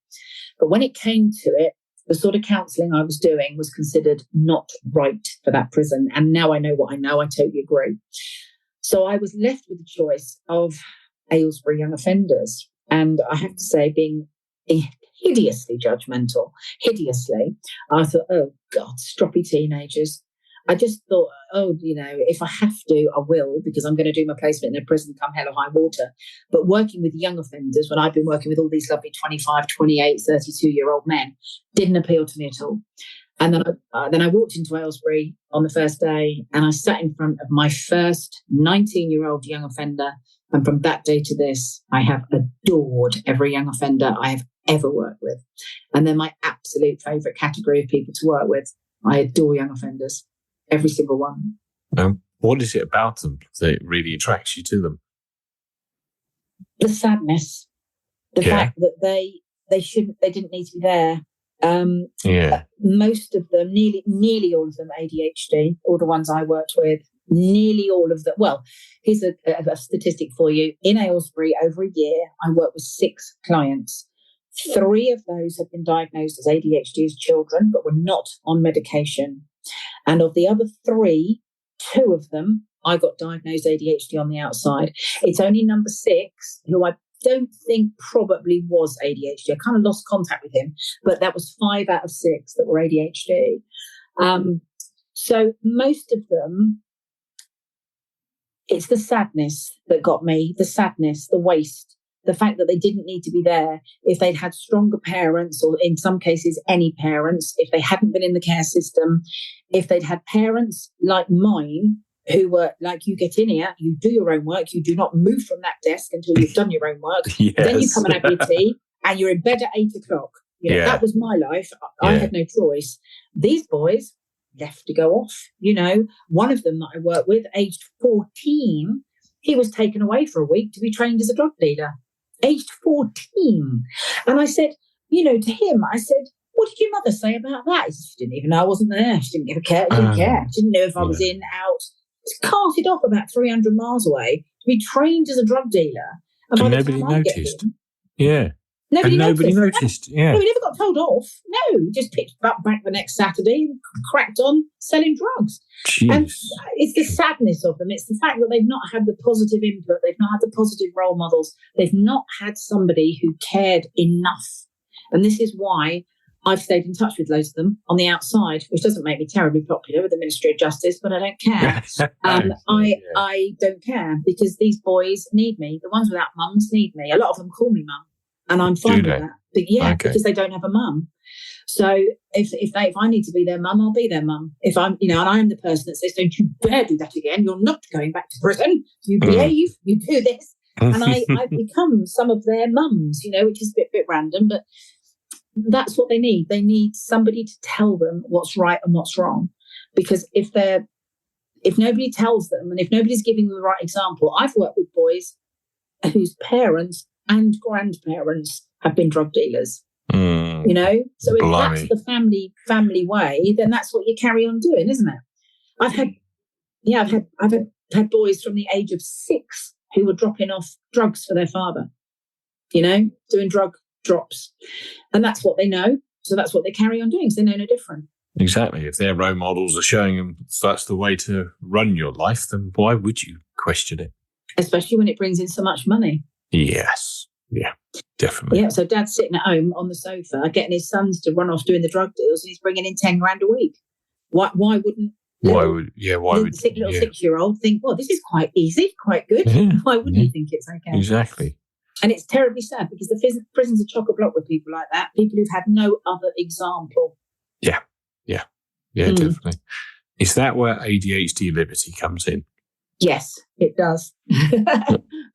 But when it came to it, the sort of counselling I was doing was considered not right for that prison. And now I know what I know. I totally agree. So I was left with the choice of Aylesbury young offenders. And I have to say, being hideously judgmental, I thought, oh God, stroppy teenagers. I just thought, if I have to, I will, because I'm going to do my placement in a prison come hell or high water. But working with young offenders, when I've been working with all these lovely 25, 28, 32-year-old men, didn't appeal to me at all. And then I walked into Aylesbury on the first day and I sat in front of my first 19-year-old young offender. And from that day to this, I have adored every young offender I have ever worked with. And they're my absolute favourite category of people to work with. I adore young offenders. Every single one. What is it about them that really attracts you to them? The sadness, the fact that they didn't need to be there. Most of them, nearly all of them, ADHD. All the ones I worked with, nearly all of them. Well, here's a statistic for you. In Aylesbury, over a year, I worked with 6 clients. 3 of those have been diagnosed as ADHD as children, but were not on medication. And of the other 3, 2 of them, I got diagnosed ADHD on the outside. It's only number 6, who I don't think probably was ADHD. I kind of lost contact with him, but that was 5 out of 6 that were ADHD. So most of them, it's the sadness that got me, the sadness, the waste, the fact that they didn't need to be there, if they'd had stronger parents, or in some cases, any parents, if they hadn't been in the care system, if they'd had parents like mine, who were like, you get in here, you do your own work, you do not move from that desk until you've done your own work. Yes. Then you come and have your tea, and you're in bed at 8 o'clock. That was my life. I had no choice. These boys left to go off. One of them that I worked with, aged 14, he was taken away for a week to be trained as a drug dealer. Aged 14. And I said, to him, I said, what did your mother say about that? He said, she didn't even know I wasn't there. She didn't give a care. Didn't care. She didn't know if I was in, out. It's carted off about 300 miles away to be trained as a drug dealer. And nobody noticed. Nobody noticed. Yeah. No, we never got told off. No, just picked up back the next Saturday and cracked on selling drugs. Jeez. And it's the sadness of them. It's the fact that they've not had the positive input. They've not had the positive role models. They've not had somebody who cared enough. And this is why I've stayed in touch with loads of them on the outside, which doesn't make me terribly popular with the Ministry of Justice, but I don't care. I don't care, because these boys need me. The ones without mums need me. A lot of them call me mum, and I'm fine with that. But because they don't have a mum. So if I need to be their mum, I'll be their mum. If I'm, and I am the person that says, don't you dare do that again. You're not going back to prison. You behave, you do this. And I've become some of their mums, which is a bit random, but that's what they need. They need somebody to tell them what's right and what's wrong. Because if nobody tells them, and if nobody's giving them the right example, I've worked with boys whose parents and grandparents have been drug dealers. So if that's the family way, then that's what you carry on doing, isn't it? I've had boys from the age of 6 who were dropping off drugs for their father, doing drug drops. And that's what they know. So that's what they carry on doing. So they know no different. Exactly. If their role models are showing them that's the way to run your life, then why would you question it? Especially when it brings in so much money. Yes. Yeah, definitely. Yeah. So dad's sitting at home on the sofa getting his sons to run off doing the drug deals, and he's bringing in 10 grand a week. Why would the 6-year-old think, well, this is quite easy, quite good? Yeah. Why wouldn't you think it's okay? Exactly. And it's terribly sad, because the prison's a chock-a-block with people like that, people who've had no other example. Yeah, definitely. Is that where ADHD liberty comes in? Yes, it does.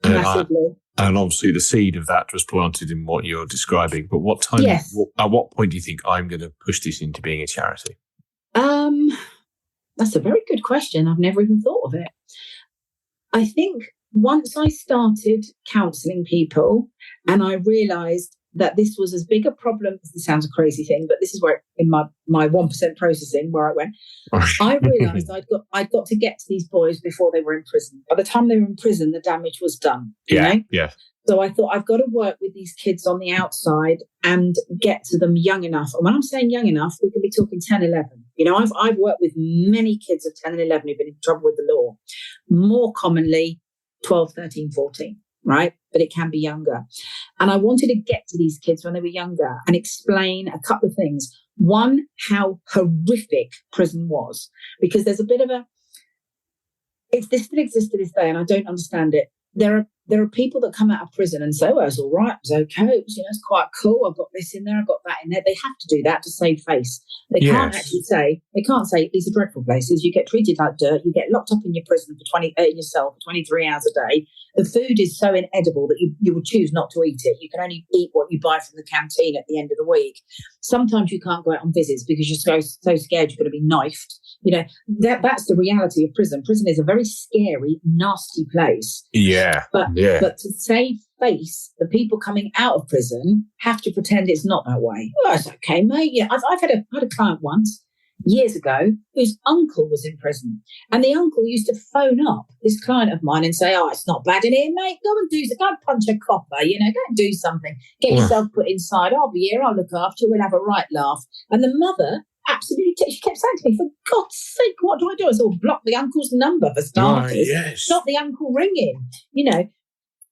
Massively. And obviously the seed of that was planted in what you're describing. But what time? Yes. At what point do you think I'm going to push this into being a charity? That's a very good question. I've never even thought of it. I think once I started counselling people and I realised that this was as big a problem, this sounds a crazy thing, but this is where in my 1% processing where I went, I realised I'd got to get to these boys before they were in prison. By the time they were in prison, the damage was done. You know? Yeah. So I thought I've got to work with these kids on the outside and get to them young enough. And when I'm saying young enough, we can be talking 10, 11. I've worked with many kids of 10 and 11 who've been in trouble with the law. More commonly, 12, 13, 14, right? But it can be younger. And I wanted to get to these kids when they were younger and explain a couple of things. One, how horrific prison was. Because there's a bit of this still exists to this day, and I don't understand it. There are people that come out of prison and say, well, it's all right, it's okay, it's quite cool, I've got this in there, I've got that in there. They have to do that to save face. They can't say these are dreadful places, you get treated like dirt, you get locked up in your prison for yourself for 23 hours a day. The food is so inedible that you would choose not to eat it. You can only eat what you buy from the canteen at the end of the week. Sometimes you can't go out on visits because you're so scared you're going to be knifed. That's the reality of prison. Prison is a very scary, nasty place. Yeah. But to save face, the people coming out of prison have to pretend it's not that way. Oh, it's okay, mate. Yeah, I've had a client once, years ago, whose uncle was in prison. And the uncle used to phone up this client of mine and say, oh, it's not bad in here, mate. Go and punch a copper, go and do something. Get yourself put inside. I'll be here, I'll look after you, we'll have a right laugh. And the mother absolutely, she kept saying to me, for God's sake, what do I do? I said, well, block the uncle's number for starters. Stop the uncle ringing,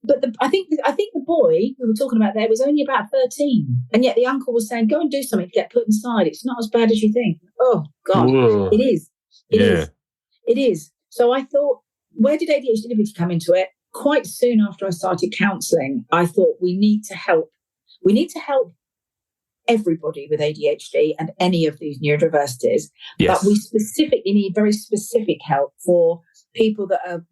But I think the boy we were talking about there was only about 13. And yet the uncle was saying, go and do something to get put inside. It's not as bad as you think. Oh, God. Whoa. It is. It is. So I thought, where did ADHD liberty come into it? quite soon after I started counselling, I thought we need to help. We need to help everybody with ADHD and any of these neurodiversities. Yes. But we specifically need very specific help for people that are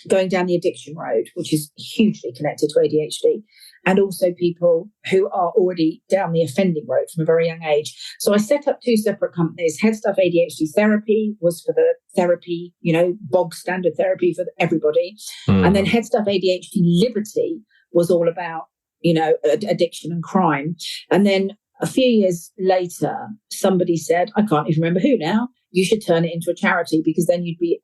going down the addiction road, which is hugely connected to ADHD, and also people who are already down the offending road from a very young age. So I set up 2 separate companies. Head Stuff ADHD Therapy was for the therapy, bog standard therapy for everybody. And then Head Stuff ADHD Liberty was all about, addiction and crime. And then a few years later, somebody said, I can't even remember who now, you should turn it into a charity because then you'd be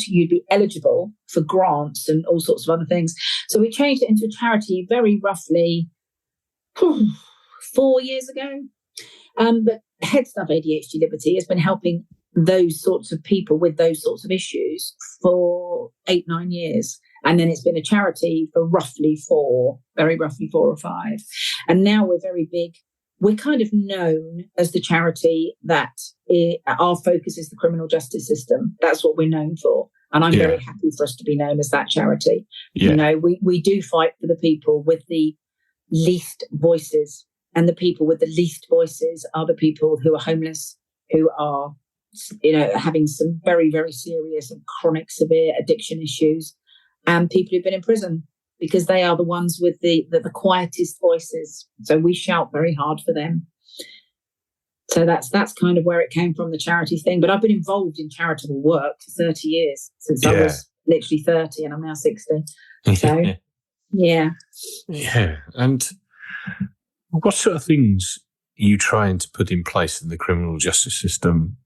you'd be eligible for grants and all sorts of other things. So we changed it into a charity very roughly 4 years ago. But Head Stuff ADHD Liberty has been helping those sorts of people with those sorts of issues for 8-9 years. And then it's been a charity for very roughly 4 or 5. And now we're very big. We're kind of known as the charity that our focus is the criminal justice system. That's what we're known for. And I'm very happy for us to be known as that charity. Yeah. We do fight for the people with the least voices. And the people with the least voices are the people who are homeless, who are, having some very, very serious and chronic severe addiction issues, and people who've been in prison, because they are the ones with the quietest voices. So we shout very hard for them. So that's kind of where it came from, the charity thing. But I've been involved in charitable work for 30 years, since I was literally 30 and I'm now 60. So, yeah. Yeah. And what sort of things are you trying to put in place in the criminal justice system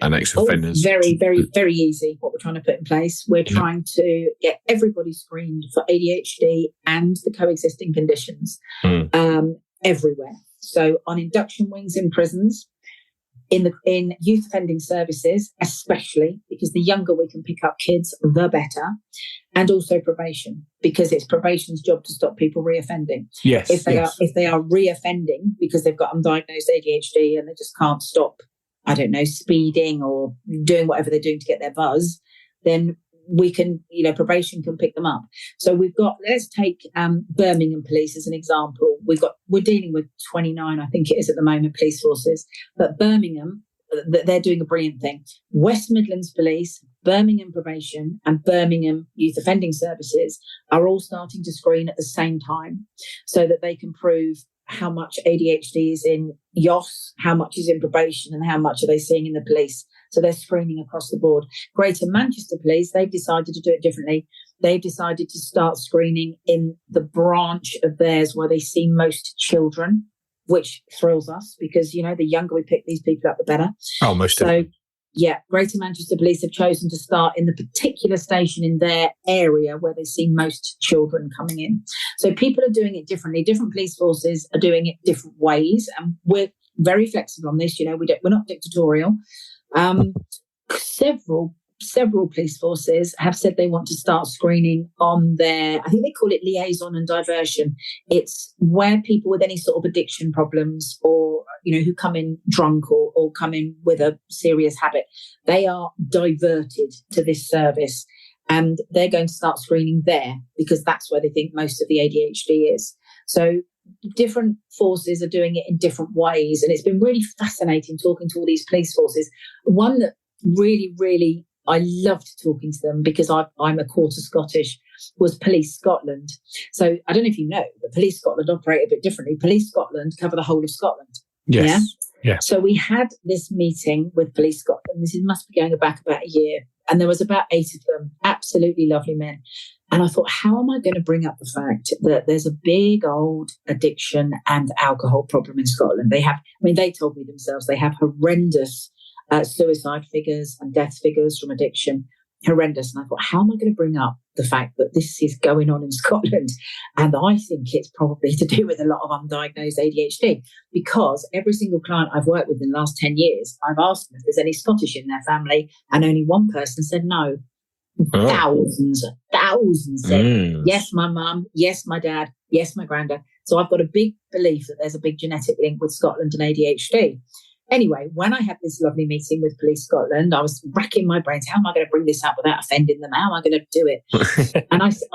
and ex-offenders? Very, very, very easy what we're trying to put in place. We're trying to get everybody screened for ADHD and the coexisting conditions everywhere. So on induction wings in prisons, in youth offending services, especially because the younger we can pick up kids, the better, and also probation, because it's probation's job to stop people reoffending. Yes. If they are reoffending because they've got undiagnosed ADHD and they just can't stop, speeding or doing whatever they're doing to get their buzz, then we can, probation can pick them up. So let's take Birmingham Police as an example. We're dealing with 29, I think it is at the moment, police forces. But Birmingham, they're doing a brilliant thing. West Midlands Police, Birmingham Probation and Birmingham Youth Offending Services are all starting to screen at the same time so that they can prove how much ADHD is in YOS, how much is in probation, and how much are they seeing in the police. So they're screening across the board. Greater Manchester Police, they've decided to do it differently. They've decided to start screening in the branch of theirs where they see most children, which thrills us because, the younger we pick these people up, the better. Oh, most definitely. Yeah, Greater Manchester Police have chosen to start in the particular station in their area where they see most children coming in. So people are doing it differently. Different police forces are doing it different ways. And we're very flexible on this. We're not dictatorial. Several police forces have said they want to start screening on their, I think they call it liaison and diversion. It's where people with any sort of addiction problems or, who come in drunk or come in with a serious habit, they are diverted to this service and they're going to start screening there because that's where they think most of the ADHD is. So different forces are doing it in different ways. And it's been really fascinating talking to all these police forces. One that really, really, I loved talking to them because I'm a quarter Scottish, was Police Scotland. So I don't know if you know, but Police Scotland operate a bit differently. Police Scotland cover the whole of Scotland. Yes. Yeah. So we had this meeting with Police Scotland. Must be going back about a year. And there was about 8 of them, absolutely lovely men. And I thought, how am I going to bring up the fact that there's a big old addiction and alcohol problem in Scotland? They told me themselves they have horrendous suicide figures and death figures from addiction, horrendous. And I thought, how am I going to bring up the fact that this is going on in Scotland? And I think it's probably to do with a lot of undiagnosed ADHD, because every single client I've worked with in the last 10 years, I've asked them if there's any Scottish in their family, and only one person said no. Oh. Thousands said, yes, my mum, yes, my dad, yes, my granddad. So I've got a big belief that there's a big genetic link with Scotland and ADHD. Anyway, when I had this lovely meeting with Police Scotland, I was racking my brains. How am I going to bring this up without offending them? How am I going to do it? And I said,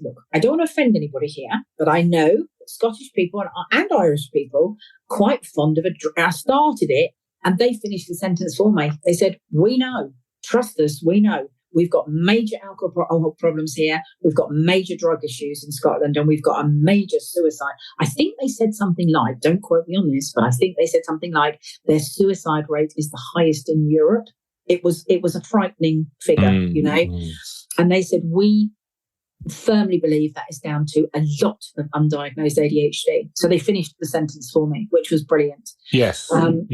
look, I don't want to offend anybody here, but I know that Scottish people and Irish people are quite fond of I started it and they finished the sentence for me. They said, we know, trust us, we know. We've got major alcohol problems here. We've got major drug issues in Scotland, and we've got a major suicide. I think they said something like, don't quote me on this, but I think they said something like their suicide rate is the highest in Europe. It was a frightening figure, you know. And they said, we firmly believe that is down to a lot of undiagnosed ADHD. So they finished the sentence for me, which was brilliant. Yes. And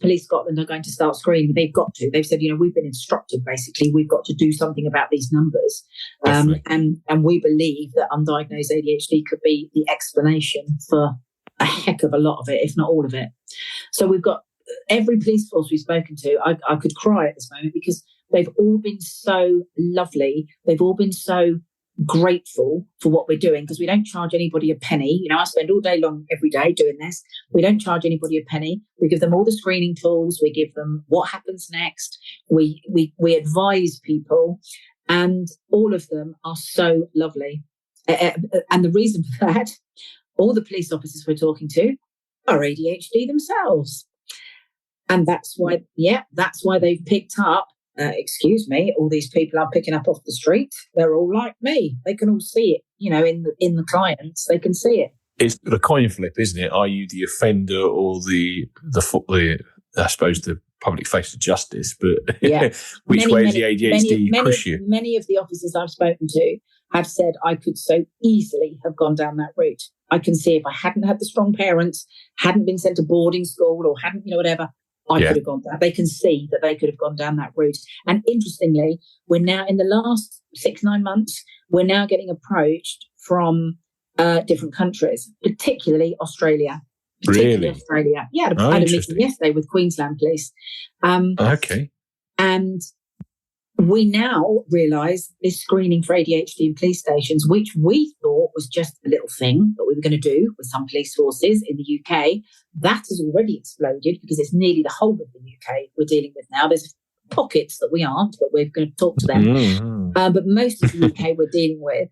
Police Scotland are going to start screening. They've got to. They've said, we've been instructed, basically, we've got to do something about these numbers. And we believe that undiagnosed ADHD could be the explanation for a heck of a lot of it, if not all of it. So we've got every police force we've spoken to. I could cry at this moment because they've all been so lovely. They've all been so grateful for what we're doing, because we don't charge anybody a penny. I spend all day long every day doing this. We don't charge anybody a penny. We give them all the screening tools. We give them what happens next. We advise people, and all of them are so lovely. And the reason for that, all the police officers we're talking to are ADHD themselves. And that's why they've picked up, all these people I'm picking up off the street. They're all like me. They can all see it, in the clients. They can see it. It's the coin flip, isn't it? Are you the offender or the I suppose, the public face of justice? But which way does the ADHD push you? Many of the officers I've spoken to have said I could so easily have gone down that route. I can see if I hadn't had the strong parents, hadn't been sent to boarding school, or hadn't, whatever, I could have gone down. They can see that they could have gone down that route. And interestingly, we're now, in the last 6-9 months, we're now getting approached from different countries, particularly Australia. Really? Australia. Yeah, I had a meeting yesterday with Queensland Police. Okay. And we now realise this screening for ADHD in police stations, which we thought was just a little thing that we were going to do with some police forces in the UK, that has already exploded, because it's nearly the whole of the UK we're dealing with now. There's pockets that we aren't, but we're going to talk to them. But most of the UK we're dealing with.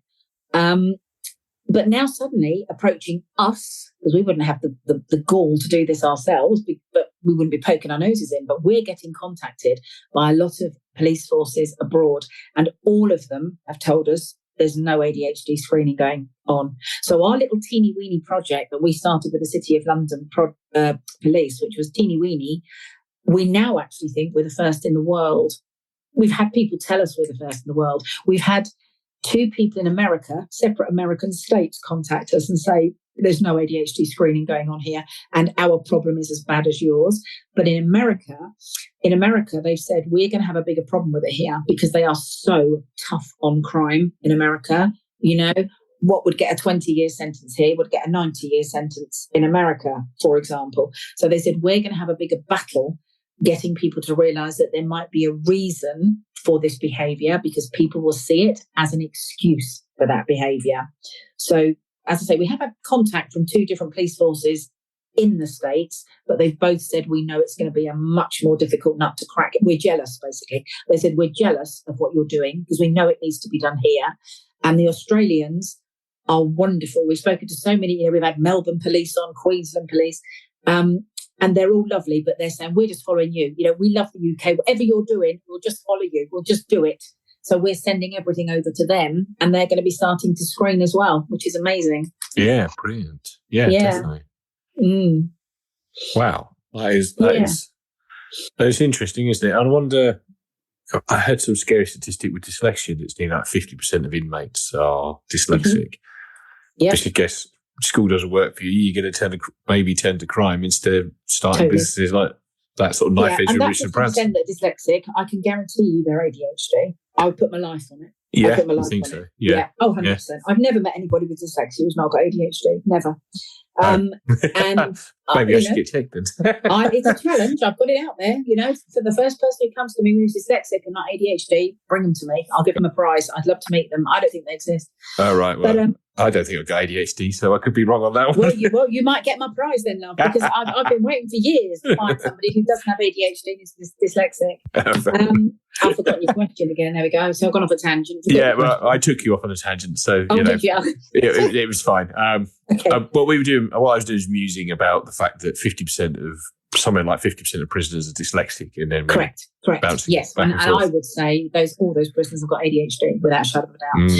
But now suddenly approaching us, because we wouldn't have the gall to do this ourselves, but we wouldn't be poking our noses in. But we're getting contacted by a lot of police forces abroad, and all of them have told us there's no ADHD screening going on. So our little teeny weeny project that we started with the City of London Police, which was teeny weeny, we now actually think we're the first in the world. We've had people tell us we're the first in the world. We've had 2 people in America, separate American states, contact us and say, there's no ADHD screening going on here, and our problem is as bad as yours. But in America, they've said, we're going to have a bigger problem with it here, because they are so tough on crime in America. What would get a 20-year sentence here would get a 90-year sentence in America, for example. So they said, we're going to have a bigger battle getting people to realise that there might be a reason for this behaviour, because people will see it as an excuse for that behaviour. So, as I say, we have had contact from 2 different police forces in the States, but they've both said, we know it's going to be a much more difficult nut to crack. We're jealous, basically. They said, we're jealous of what you're doing, because we know it needs to be done here. And the Australians are wonderful. We've spoken to so many, we've had Melbourne Police on, Queensland Police, and they're all lovely, but they're saying, we're just following you. We love the UK. Whatever you're doing, we'll just follow you. We'll just do it. So we're sending everything over to them, and they're going to be starting to screen as well, which is amazing. Yeah, brilliant. Yeah. Definitely. Wow. That is interesting, isn't it? I wonder, I heard some scary statistic with dyslexia that's nearly like 50% of inmates are dyslexic. Just in case school doesn't work for you, you're going to maybe turn to crime instead of starting businesses like that sort of knife edge with Richard Branson. That dyslexic, I can guarantee you they're ADHD. I would put my life on it. Yeah, I think so. Yeah. Oh, 100%. Yeah. I've never met anybody with dyslexia who's not got ADHD. Never. And Maybe I should get checked then. It's a challenge. I've got it out there. For the first person who comes to me who's dyslexic and not ADHD, bring them to me. I'll give them a prize. I'd love to meet them. I don't think they exist. Oh, right. Well, but, I don't think I've got ADHD, so I could be wrong on that one. Well, you might get my prize then, love, because I've been waiting for years to find somebody who doesn't have ADHD and is dyslexic. I've forgotten your question again. There we go. So I've gone off a tangent. I took you off on a tangent, so it was fine. Okay. What I was doing is musing about the fact that 50% of prisoners are dyslexic, and then correct. Yes, and I would say all those prisoners have got ADHD without a shadow of a doubt.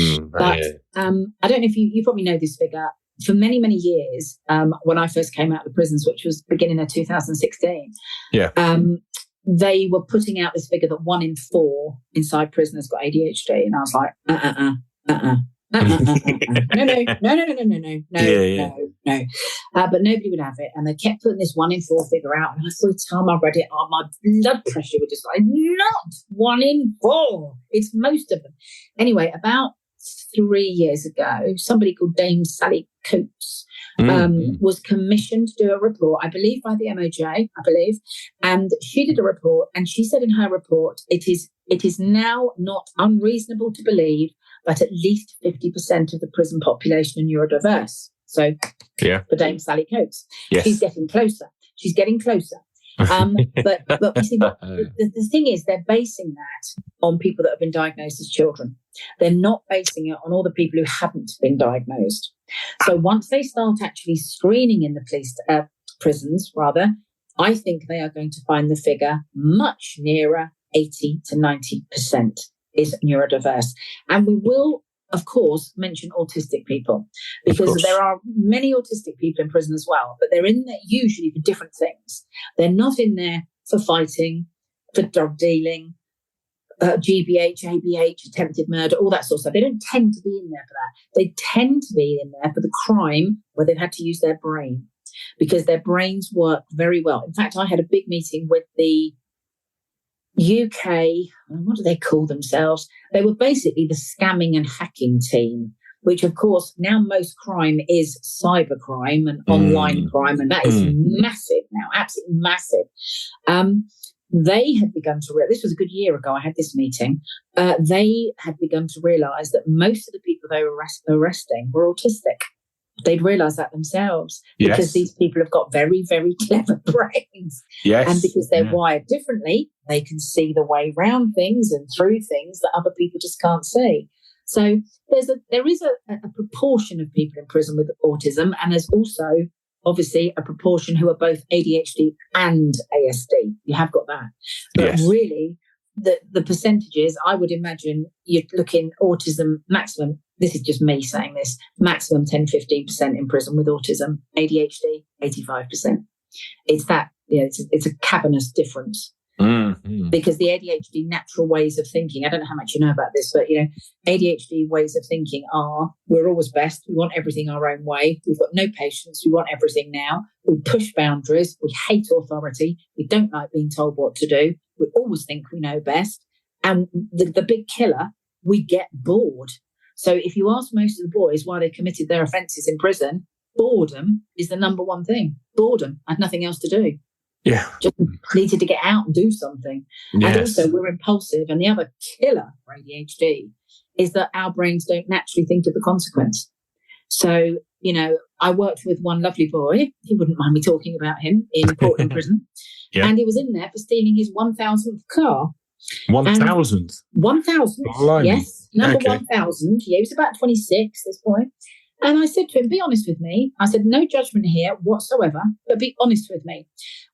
I don't know if you probably know this figure. For many, many years, when I first came out of the prisons, which was beginning of 2016, they were putting out this figure that 1 in 4 inside prisoners got ADHD, and I was like, no. But nobody would have it, and they kept putting this 1 in 4 figure out. And every time I read it, my blood pressure would just like, not 1 in 4. It's most of them. Anyway, about 3 years ago, somebody called Dame Sally Coates was commissioned to do a report, I believe by the MOJ, and she did a report, and she said in her report, it is now not unreasonable to believe that at least 50% of the prison population are neurodiverse. So for Dame Sally Coates, she's getting closer. But you see, the thing is, they're basing that on people that have been diagnosed as children. They're not basing it on all the people who haven't been diagnosed. So once they start actually screening in the prisons, I think they are going to find the figure much nearer 80 to 90% is neurodiverse. And we will, of course, mention autistic people, because there are many autistic people in prison as well, but they're in there usually for different things. They're not in there for fighting, for drug dealing, GBH, ABH, attempted murder, all that sort of stuff. They don't tend to be in there for that. They tend to be in there for the crime where they've had to use their brain, because their brains work very well. In fact, I had a big meeting with the UK, what do they call themselves? They were basically the scamming and hacking team, which of course now most crime is cybercrime and online crime, and that is massive now, absolutely massive. They had begun to realize, this was a good year ago, I had this meeting, they had begun to realise that most of the people they were arresting were autistic. They'd realised that themselves, because these people have got very, very clever brains. And because they're wired differently, they can see the way around things and through things that other people just can't see. So there is a proportion of people in prison with autism, and there's also obviously a proportion who are both ADHD and ASD. You have got that. But really, the percentages, I would imagine you're looking autism maximum, this is just me saying this, maximum 10-15% in prison with autism, ADHD 85%. It's that, it's a cavernous difference. Because the ADHD natural ways of thinking, I don't know how much you know about this, but ADHD ways of thinking are, we're always best, we want everything our own way, we've got no patience, we want everything now, we push boundaries, we hate authority, we don't like being told what to do, we always think we know best, and the big killer, we get bored. So if you ask most of the boys why they committed their offences in prison, boredom is the number one thing. Boredom. I had nothing else to do. Just needed to get out and do something. And also we're impulsive. And the other killer for ADHD is that our brains don't naturally think of the consequence. So, I worked with one lovely boy. He wouldn't mind me talking about him in Portland prison. And he was in there for stealing his 1,000th car. 1,000th? 1,000th, yes. Number 1,000. He was about 26 at this point. And I said to him, be honest with me. I said, no judgment here whatsoever, but be honest with me.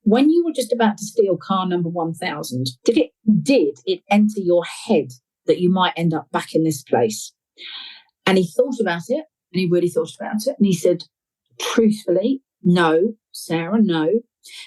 When you were just about to steal car number 1,000, did it enter your head that you might end up back in this place? And he thought about it, and he really thought about it. And he said, truthfully, no, Sarah, no.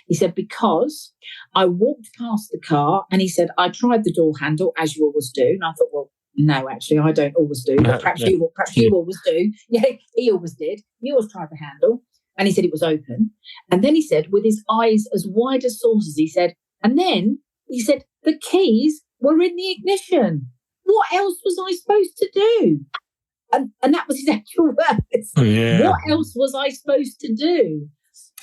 He said, because I walked past the car, and he said, I tried the door handle, as you always do. And I thought, well, no, actually, I don't always do. But perhaps you always do. Yeah, he always did. You always tried the handle. And he said it was open. And then he said, with his eyes as wide as saucers, he said, the keys were in the ignition. What else was I supposed to do? And that was his actual words. What else was I supposed to do?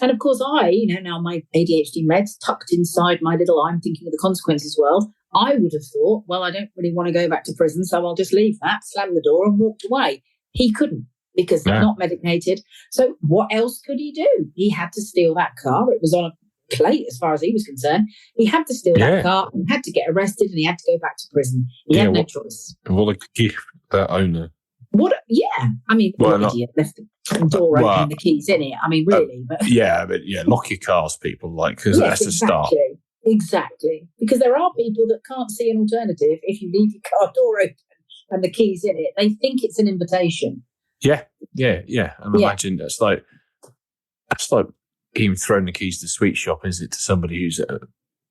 And of course, now my ADHD meds tucked inside my little I'm thinking of the consequences world, I would have thought, well, I don't really want to go back to prison, so I'll just leave that, slam the door and walked away. He couldn't because not medicated. So what else could he do? He had to steal that car. It was on a plate as far as he was concerned. He had to steal that car and had to get arrested and he had to go back to prison. He had no choice. What a gift, that owner. I mean, idiot left the door open and the keys in it. I mean, really. Lock your cars, people, because that's a start. Exactly. Because there are people that can't see an alternative if you leave your car door open and the keys in it. They think it's an invitation. Yeah. And imagine that's like him throwing the keys to the sweet shop, is it, to somebody who's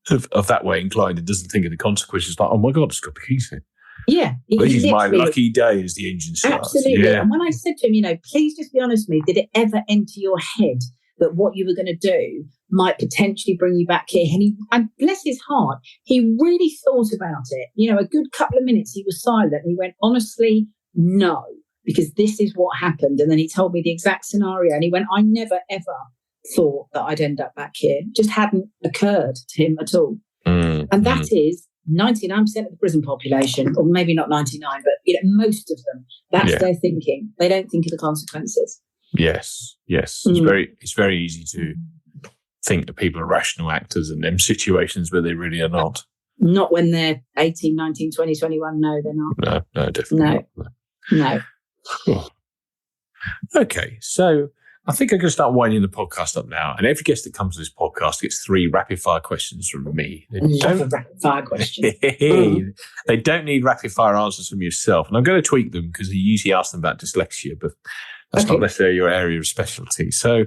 of that way inclined and doesn't think of the consequences, like, oh my God, it's got the keys in. Yeah. This is my lucky day as the engine starts. Absolutely. Yeah. And when I said to him, please just be honest with me, did it ever enter your head that what you were going to do might potentially bring you back here? And bless his heart, he really thought about it. A good couple of minutes he was silent. He went, honestly, no, because this is what happened. And then he told me the exact scenario. And he went, I never, ever thought that I'd end up back here. It just hadn't occurred to him at all. And that is 99% of the prison population, or maybe not 99, but most of them. That's their thinking. They don't think of the consequences. Yes. It's very easy to think that people are rational actors in them situations where they really are not. Not when they're 18, 19, 20, 21. No, they're not. No, definitely not. No. Okay, so I think I'm going to start winding the podcast up now. And every guest that comes to this podcast gets 3 rapid-fire questions from me. Rapid-fire questions. They don't need rapid-fire answers from yourself. And I'm going to tweak them because you usually ask them about dyslexia, but that's not necessarily your area of specialty. So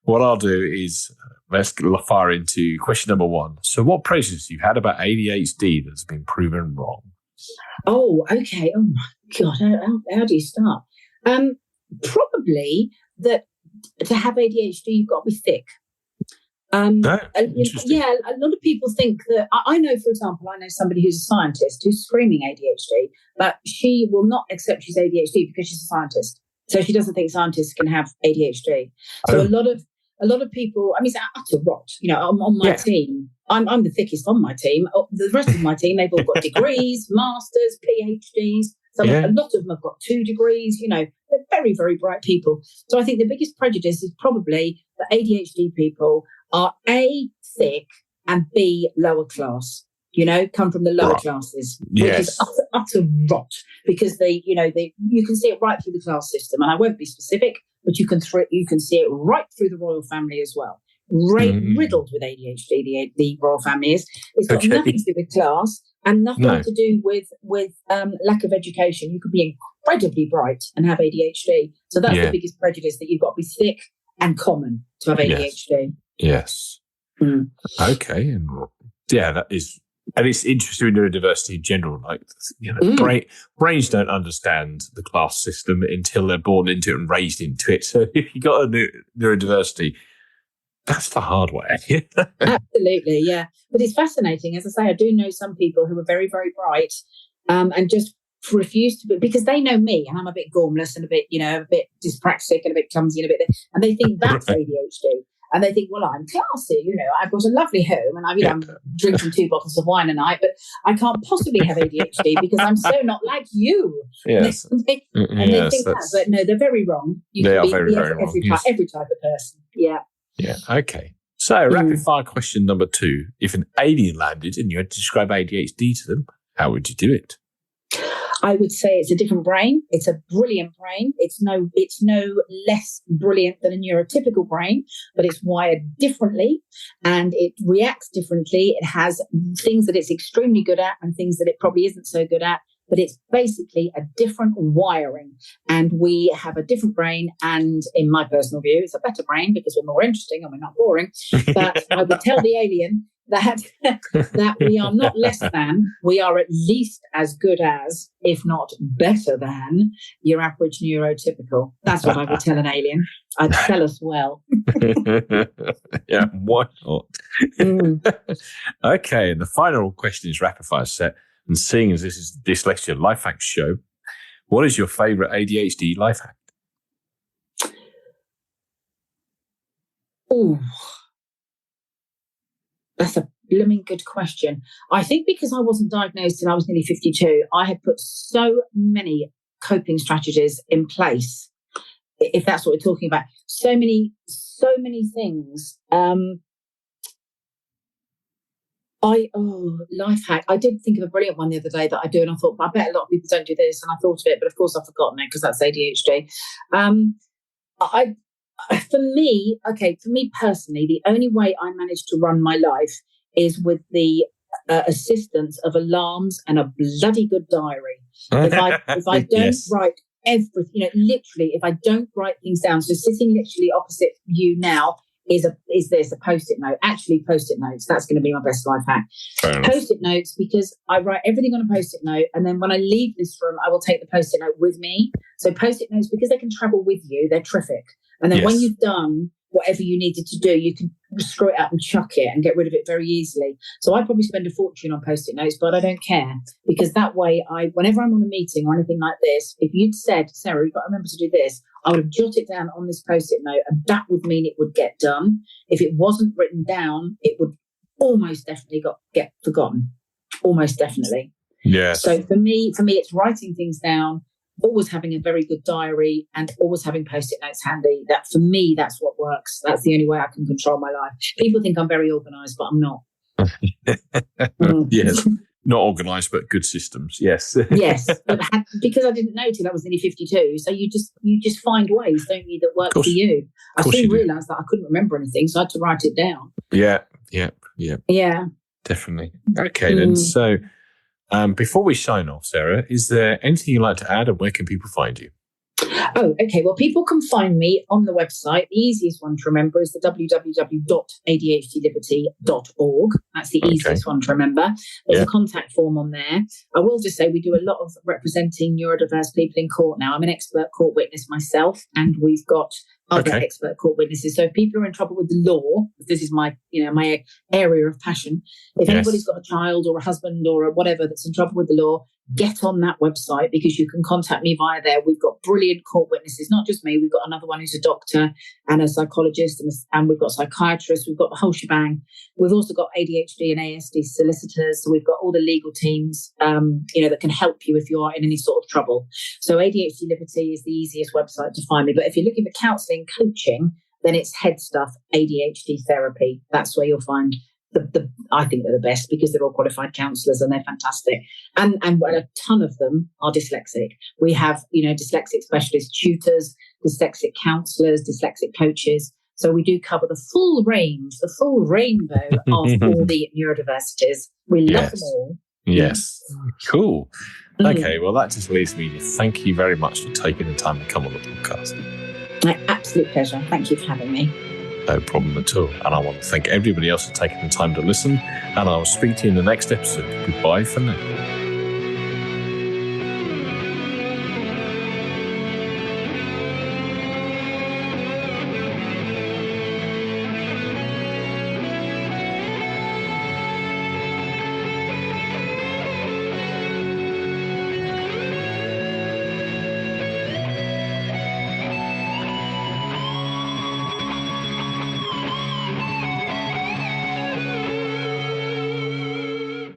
what I'll do is let's fire into question number 1. So what prejudice you've had about ADHD that's been proven wrong? Oh, okay. Oh, my God. How do you start? Probably that to have ADHD, you've got to be thick. A lot of people think that. I know, for example, somebody who's a scientist who's screaming ADHD, but she will not accept she's ADHD because she's a scientist. So she doesn't think scientists can have ADHD. So a lot of people. I mean, it's utter rot. On my team, I'm the thickest on my team. The rest of my team, they've all got degrees, masters, PhDs. A lot of them have got 2 degrees. They're very, very bright people. So I think the biggest prejudice is probably that ADHD people are A, thick, and B, lower class. Come from the lower classes, which is utter rot, because you can see it right through the class system. And I won't be specific, but you can see it right through the royal family as well. Riddled with ADHD, the royal family is. It's got nothing to do with class and nothing to do with lack of education. You could be incredibly bright and have ADHD. So that's the biggest prejudice, that you've got to be thick and common to have ADHD. Yes. Okay. And that is, and it's interesting in neurodiversity in general. Brains don't understand the class system until they're born into it and raised into it. So if you got a neurodiversity, that's the hard way. Absolutely, yeah. But it's fascinating. As I say, I do know some people who are very, very bright and just refuse to be, because they know me and I'm a bit gormless and a bit dyspraxic and a bit clumsy and and they think that's ADHD. And they think, well, I'm classy, I've got a lovely home and I'm drinking 2 bottles of wine a night, but I can't possibly have ADHD because I'm so not like you. Yes. And they think that, but no, they're very wrong. They are very, very wrong. Every type of person. Yeah. Yeah. Okay. So rapid fire question number 2. If an alien landed and you had to describe ADHD to them, how would you do it? I would say it's a different brain. It's a brilliant brain. It's no less brilliant than a neurotypical brain, but it's wired differently and it reacts differently. It has things that it's extremely good at and things that it probably isn't so good at, but it's basically a different wiring. And we have a different brain. And in my personal view, it's a better brain because we're more interesting and we're not boring. But I would tell the alien that we are not less than, we are at least as good as, if not better than, your average neurotypical. That's what I would tell an alien. I'd sell us well. Yeah, why not? Okay, and the final question is rapid fire set. And seeing as this is the Dyslexia Life Hack show, what is your favourite ADHD life hack? Oh, that's a blooming good question. I think because I wasn't diagnosed until I was nearly 52, I had put so many coping strategies in place, if that's what we're talking about. So many things. Life hack. I did think of a brilliant one the other day that I do, and I thought, I bet a lot of people don't do this, and I thought of it, but of course I've forgotten it because that's ADHD. For me personally, the only way I manage to run my life is with the assistance of alarms and a bloody good diary. If I don't write everything, literally, if I don't write things down, so sitting literally opposite you now is this a post-it note? Actually, post-it notes. That's going to be my best life hack. Post-it notes, because I write everything on a post-it note, and then when I leave this room, I will take the post-it note with me. So post-it notes, because they can travel with you, they're terrific. And then when you've done whatever you needed to do, you can screw it up and chuck it and get rid of it very easily. So I probably spend a fortune on post-it notes, but I don't care, because that way, whenever I'm on a meeting or anything like this, if you'd said, Sarah, you've got to remember to do this, I would have jotted it down on this post-it note, and that would mean it would get done. If it wasn't written down, it would almost definitely get forgotten. Almost definitely. Yeah. So for me, it's writing things down, always having a very good diary, and always having post-it notes handy. That, for me, that's what works. That's the only way I can control my life. People think I'm very organised, but I'm not. Yes. Not organised, but good systems. Yes. Yes. But because I didn't know till I was nearly 52. So you just find ways, don't you, that work for you. I soon realised that I couldn't remember anything, so I had to write it down. Yeah. Definitely. Okay, then. So before we sign off, Sarah, is there anything you'd like to add, and where can people find you? Oh, okay. Well, people can find me on the website. The easiest one to remember is the www.adhdliberty.org. That's the easiest one to remember. There's a contact form on there. I will just say we do a lot of representing neurodiverse people in court now. I'm an expert court witness myself, and we've got other expert court witnesses. So if people are in trouble with the law, this is my area of passion. If anybody's got a child or a husband or whatever that's in trouble with the law, get on that website, because you can contact me via there. We've got brilliant court witnesses, not just me. We've got another one who's a doctor and a psychologist, and we've got psychiatrists. We've got the whole shebang. We've also got ADHD and ASD solicitors. So we've got all the legal teams, that can help you if you are in any sort of trouble. So ADHD Liberty is the easiest website to find me. But if you're looking for counselling, coaching, then it's Head Stuff ADHD Therapy. That's where you'll find I think they're the best, because they're all qualified counsellors and they're fantastic. And a ton of them are dyslexic. We have, dyslexic specialist tutors, dyslexic counsellors, dyslexic coaches. So we do cover the full range, the full rainbow of all the neurodiversities. We love them all. Yes. Cool. Okay, well, that just leaves me to thank you very much for taking the time to come on the podcast. My absolute pleasure. Thank you for having me. No problem at all. And I want to thank everybody else for taking the time to listen. And I will speak to you in the next episode. Goodbye for now.